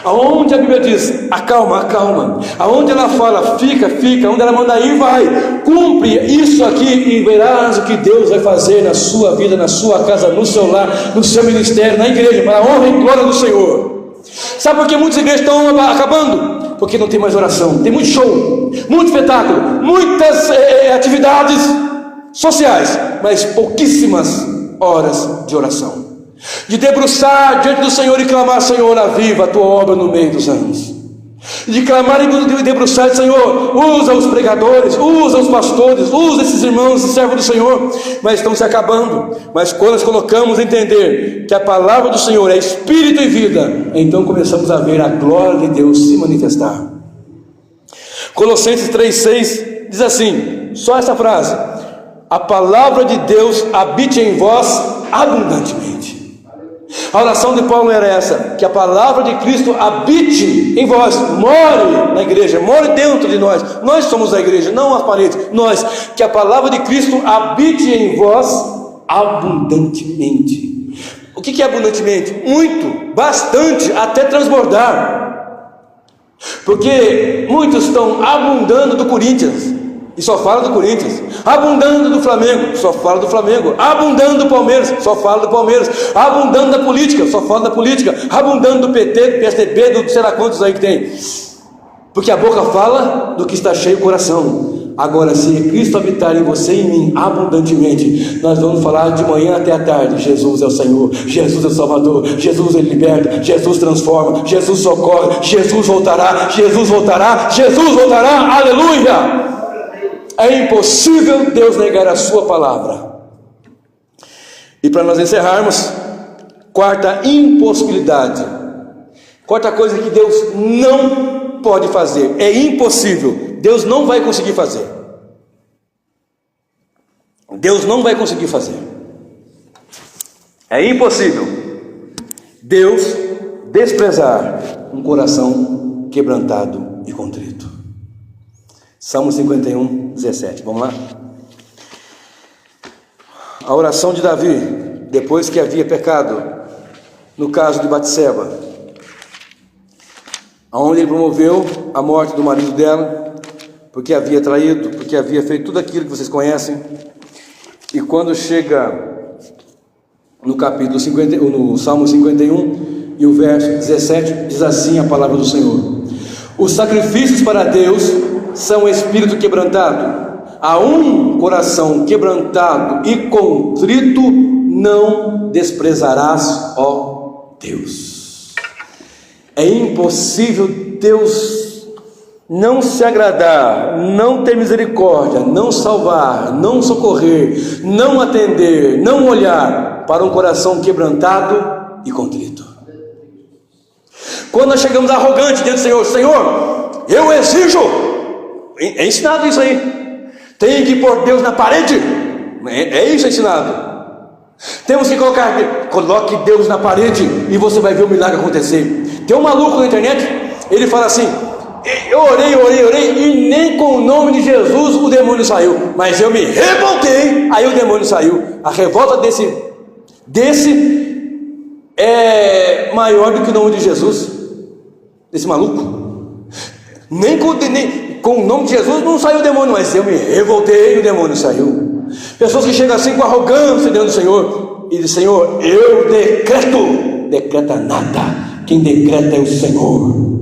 Aonde a Bíblia diz, acalma, acalma. Aonde ela fala, fica, fica. Onde ela manda ir, vai. Cumpre isso aqui e verás o que Deus vai fazer na sua vida, na sua casa, no seu lar, no seu ministério, na igreja, para a honra e glória do Senhor. Sabe por que muitas igrejas estão acabando? Porque não tem mais oração. Tem muito show, muito espetáculo, muitas atividades sociais, mas pouquíssimas horas de oração, de debruçar diante do Senhor e clamar: Senhor, aviva a tua obra no meio dos anos, de clamar e debruçar: Senhor, usa os pregadores, usa os pastores, usa esses irmãos e servos do Senhor. Mas estão se acabando. Mas quando nós colocamos a entender que a palavra do Senhor é espírito e vida, então começamos a ver a glória de Deus se manifestar. Colossenses 3,6 diz assim, só essa frase: a palavra de Deus habite em vós abundantemente. A oração de Paulo era essa: que a palavra de Cristo habite em vós, more na igreja, more dentro de nós. Nós somos a igreja, não as paredes, nós. Que a palavra de Cristo habite em vós abundantemente. O que é abundantemente? Muito, bastante, até transbordar. Porque muitos estão abundando do Corinthians e só fala do Corinthians, abundando do Flamengo, só fala do Flamengo, abundando do Palmeiras, só fala do Palmeiras, abundando da política, só fala da política, abundando do PT, do PSDB, do sei lá quantos aí que tem, porque a boca fala do que está cheio o coração. Agora, se Cristo habitar em você e em mim abundantemente, nós vamos falar de manhã até a tarde: Jesus é o Senhor, Jesus é o Salvador, Jesus Ele liberta, Jesus transforma, Jesus socorre, Jesus voltará, Jesus voltará, Jesus voltará, aleluia! É impossível Deus negar a sua palavra. E para nós encerrarmos, quarta impossibilidade, quarta coisa que Deus não pode fazer, é impossível, Deus não vai conseguir fazer. Deus não vai conseguir fazer. É impossível Deus desprezar um coração quebrantado e contrito. Salmo 51, 17, vamos lá? A oração de Davi, depois que havia pecado, no caso de Batseba, onde ele promoveu a morte do marido dela, porque havia traído, porque havia feito tudo aquilo que vocês conhecem. E quando chega no capítulo 50, no Salmo 51 e o verso 17, diz assim a palavra do Senhor: os sacrifícios para Deus são espírito quebrantado, a um coração quebrantado e contrito não desprezarás, ó Deus. É impossível Deus não se agradar, não ter misericórdia, não salvar, não socorrer, não atender, não olhar para um coração quebrantado e contrito. Quando nós chegamos arrogantes diante do Senhor: Senhor, eu exijo. É ensinado isso aí. Tem que pôr Deus na parede. É isso ensinado. Temos que coloque Deus na parede e você vai ver o milagre acontecer. Tem um maluco na internet, ele fala assim: eu orei e nem com o nome de Jesus o demônio saiu, mas eu me revoltei, aí o demônio saiu. A revolta desse é maior do que o nome de Jesus, desse maluco. Nem com o nome de Jesus não saiu o demônio, mas eu me revoltei e o demônio saiu. Pessoas que chegam assim com arrogância diante do Senhor: e diz: Senhor, eu decreto. Decreta nada, quem decreta é o Senhor.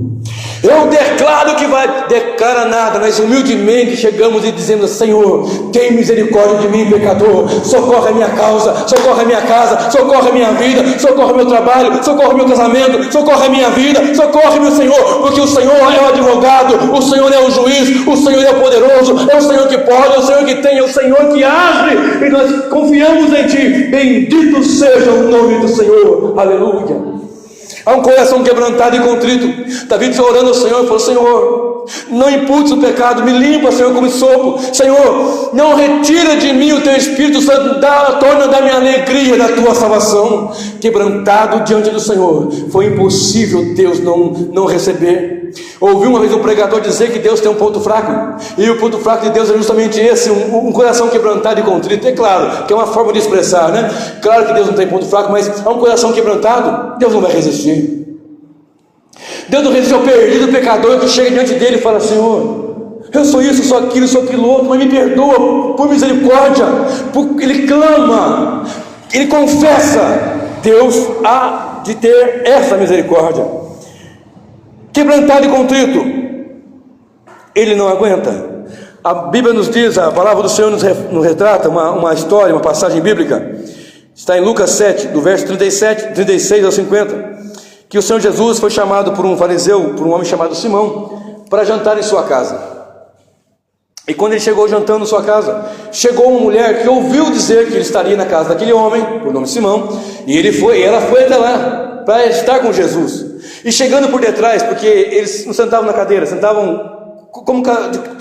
Eu declaro que vai, declara nada, mas humildemente chegamos e dizemos: Senhor, tem misericórdia de mim, pecador, socorre a minha causa, socorre a minha casa, socorre a minha vida, socorre o meu trabalho, socorre o meu casamento, socorre a minha vida, socorre meu Senhor, porque o Senhor é o advogado, o Senhor é o juiz, o Senhor é o poderoso, é o Senhor que pode, é o Senhor que tem, é o Senhor que age, e nós confiamos em Ti. Bendito seja o nome do Senhor, aleluia. Há um coração quebrantado e contrito. Davi foi orando ao Senhor e falou: Senhor, não imputes o pecado, me limpa, Senhor, como sopro. Senhor, não retira de mim o Teu Espírito Santo, torna da minha alegria da Tua salvação. Quebrantado diante do Senhor, foi impossível Deus não receber. Ouvi uma vez um pregador dizer que Deus tem um ponto fraco, e o ponto fraco de Deus é justamente esse, um coração quebrantado e contrito. É claro que é uma forma de expressar, né? Claro que Deus não tem ponto fraco, mas há um coração quebrantado, Deus não vai resistir. Deus não resiste ao perdido pecador que chega diante dele e fala: Senhor, eu sou isso, sou aquilo outro, mas me perdoa, por misericórdia. Ele clama, ele confessa. Deus há de ter essa misericórdia. Quebrantado e contrito, ele não aguenta. A Bíblia nos diz, a palavra do Senhor nos retrata uma história, uma passagem bíblica. Está em Lucas 7, do verso 36 ao 50, que o Senhor Jesus foi chamado por um fariseu, por um homem chamado Simão, para jantar em sua casa. E quando ele chegou jantando em sua casa, chegou uma mulher que ouviu dizer que ele estaria na casa daquele homem, por nome Simão, e ela foi até lá para estar com Jesus. E chegando por detrás, porque eles não sentavam na cadeira, sentavam como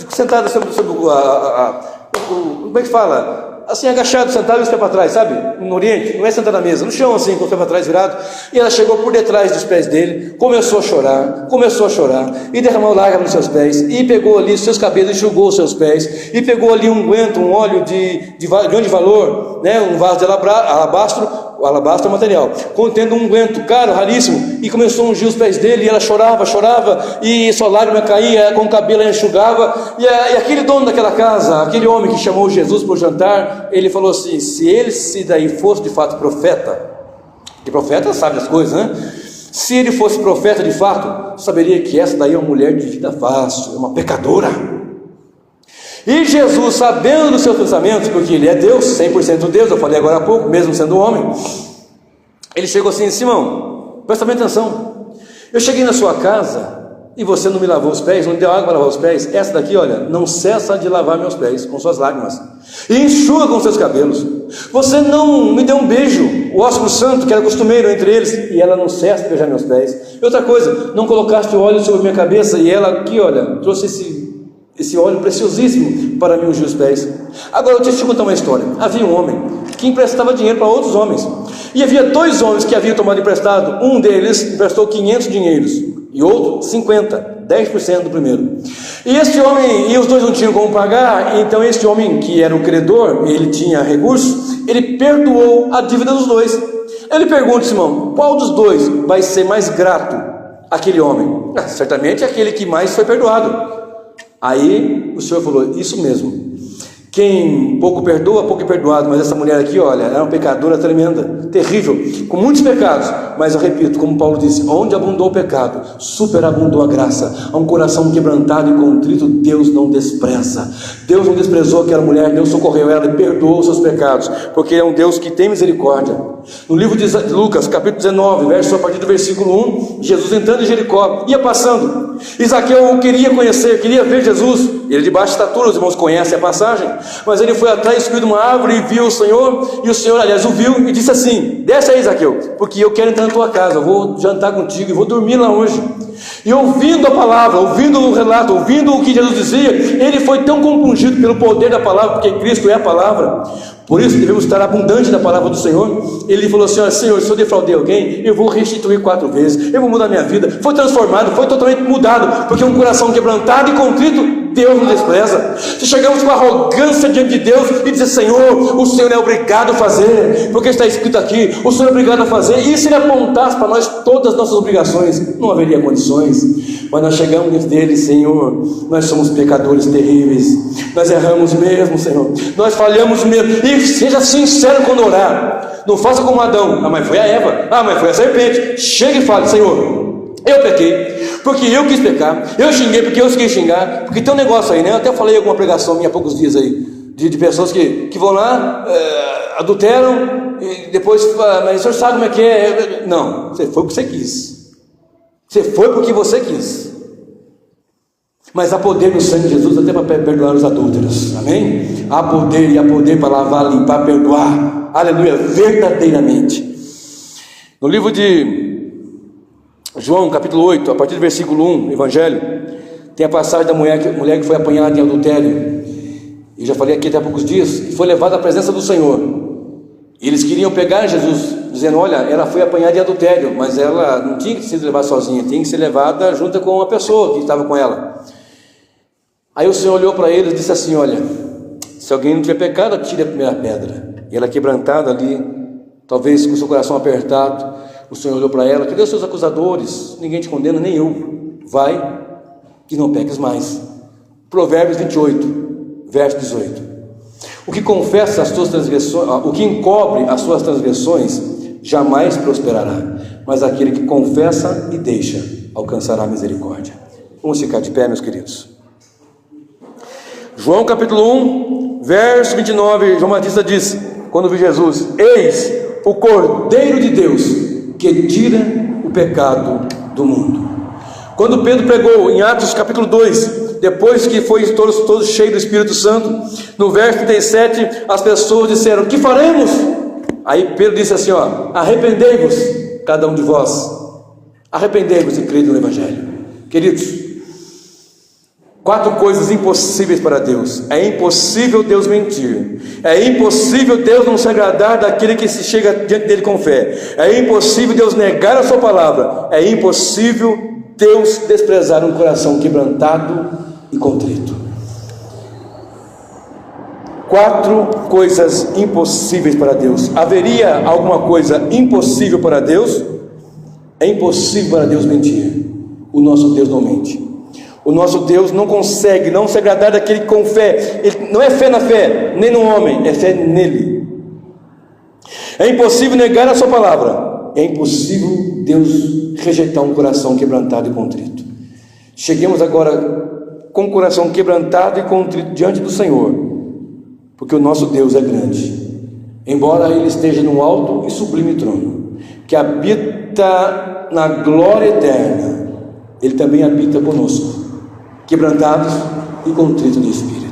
sentados sobre como é que fala? Assim, agachado, sentado e os pés para trás, sabe? No Oriente, não é sentar na mesa, no chão assim, com os pés para trás virado. E ela chegou por detrás dos pés dele, começou a chorar, e derramou lágrimas nos seus pés, e pegou ali os seus cabelos, enxugou os seus pés, e pegou ali um unguento, um óleo de grande valor, né? Um vaso de alabastro, o alabastro é material, contendo um unguento caro, raríssimo, e começou a ungir os pés dele, e ela chorava, e sua lágrima caía, com o cabelo ela enxugava, e aquele dono daquela casa, aquele homem que chamou Jesus para o jantar, ele falou assim: se ele daí fosse de fato profeta, que profeta sabe das coisas, né? Se ele fosse profeta de fato, saberia que essa daí é uma mulher de vida fácil, é uma pecadora. E Jesus, sabendo dos seus pensamentos, porque ele é Deus, 100% Deus, eu falei agora há pouco, mesmo sendo homem, ele chegou assim: Simão, presta bem atenção, eu cheguei na sua casa e você não me lavou os pés, não deu água para lavar os pés. Essa daqui, olha, não cessa de lavar meus pés com suas lágrimas, e enxuga com seus cabelos. Você não me deu um beijo, o ósculo santo, que era costumeiro entre eles, e ela não cessa de beijar meus pés. E outra coisa, não colocaste óleo sobre minha cabeça, e ela aqui, olha, trouxe esse óleo preciosíssimo para me ungir os pés. Agora deixa eu te contar uma história. Havia um homem que emprestava dinheiro para outros homens, e havia dois homens que haviam tomado emprestado. Um deles emprestou 500 dinheiros e outro 50, 10% do primeiro. E este homem, e os dois não tinham como pagar, então este homem, que era o credor, ele tinha recursos, ele perdoou a dívida dos dois. Ele pergunta: Simão, qual dos dois vai ser mais grato àquele homem? Certamente aquele que mais foi perdoado. Aí o Senhor falou: isso mesmo, quem pouco perdoa, pouco é perdoado. Mas essa mulher aqui, olha, era uma pecadora tremenda, terrível, com muitos pecados. Mas eu repito, como Paulo disse: onde abundou o pecado, superabundou a graça. A um coração quebrantado e contrito, Deus não despreza. Deus não desprezou aquela mulher, Deus socorreu ela e perdoou os seus pecados, porque é um Deus que tem misericórdia. No livro de Lucas, capítulo 19, a partir do versículo 1, Jesus entrando em Jericó, ia passando, e Zaqueu queria conhecer, queria ver Jesus. Ele de baixa estatura, os irmãos conhecem a passagem, mas ele foi atrás, subiu de uma árvore e viu o Senhor, e o Senhor, aliás, o viu e disse assim: desce aí, Zaqueu, porque eu quero entrar na tua casa, eu vou jantar contigo e vou dormir lá hoje. E ouvindo a palavra, ouvindo o relato, ouvindo o que Jesus dizia, ele foi tão compungido pelo poder da palavra, porque Cristo é a palavra. Por isso devemos estar abundante da palavra do Senhor. Ele falou assim: Senhor, se eu defraudei alguém, eu vou restituir 4 vezes, eu vou mudar minha vida. Foi transformado, foi totalmente mudado, porque um coração quebrantado e contrito, Deus não despreza. Se chegamos com arrogância diante de Deus e dizer: Senhor, o Senhor é obrigado a fazer, porque está escrito aqui, o Senhor é obrigado a fazer, e se Ele apontasse para nós todas as nossas obrigações, não haveria condições. Mas nós chegamos diante dele: Senhor, nós somos pecadores terríveis, nós erramos mesmo, Senhor, nós falhamos mesmo. E seja sincero quando orar. Não faça como Adão. Ah, mas foi a Eva. Ah, mas foi a serpente. Chega e fale: Senhor, eu pequei, porque eu quis pecar. Eu xinguei porque eu quis xingar. Porque tem um negócio aí, né? Eu até falei em alguma pregação minha há poucos dias aí, de pessoas que vão lá, adulteram, e depois falam: mas o senhor sabe como é que é? Não, você foi porque você quis. Você foi porque você quis. Mas há poder no sangue de Jesus até para perdoar os adúlteros, amém? Há poder, e há poder para lavar, limpar, perdoar, aleluia, verdadeiramente. No livro de João, capítulo 8, a partir do versículo 1, Evangelho, tem a passagem da mulher que foi apanhada em adultério. Eu já falei aqui até há poucos dias, que foi levada à presença do Senhor. E eles queriam pegar Jesus, dizendo: olha, ela foi apanhada em adultério, mas ela não tinha que ser levada sozinha, tinha que ser levada junto com uma pessoa que estava com ela. Aí o Senhor olhou para eles e disse assim: olha, se alguém não tiver pecado, atire a primeira pedra. E ela, quebrantada ali, talvez com seu coração apertado, o Senhor olhou para ela: cadê os seus acusadores? Ninguém te condena, nem eu. Vai e não peques mais. Provérbios 28, verso 18. O que confessa as suas transgressões, o que encobre as suas transgressões, jamais prosperará, mas aquele que confessa e deixa alcançará a misericórdia. Vamos ficar de pé, meus queridos. João capítulo 1, verso 29, João Batista disse, quando viu Jesus: eis o Cordeiro de Deus, que tira o pecado do mundo. Quando Pedro pregou em Atos capítulo 2, depois que foi todos cheios do Espírito Santo, no verso 37, as pessoas disseram: que faremos? Aí Pedro disse assim: ó, arrependei-vos, cada um de vós, arrependei-vos e crede no Evangelho. Queridos, 4 coisas impossíveis para Deus. É impossível Deus mentir. É impossível Deus não se agradar daquele que se chega diante dele com fé. É impossível Deus negar a sua palavra. É impossível Deus desprezar um coração quebrantado e contrito. 4 coisas impossíveis para Deus. Haveria alguma coisa impossível para Deus? É impossível para Deus mentir. O nosso Deus não mente. O nosso Deus não consegue não se agradar daquele que com fé. Ele não é fé na fé, nem no homem, é fé nele. É impossível negar a sua palavra. É impossível Deus rejeitar um coração quebrantado e contrito. Cheguemos agora com o coração quebrantado e contrito diante do Senhor, porque o nosso Deus é grande, embora Ele esteja num alto e sublime trono, que habita na glória eterna. Ele também habita conosco, quebrantados e contritos de espírito.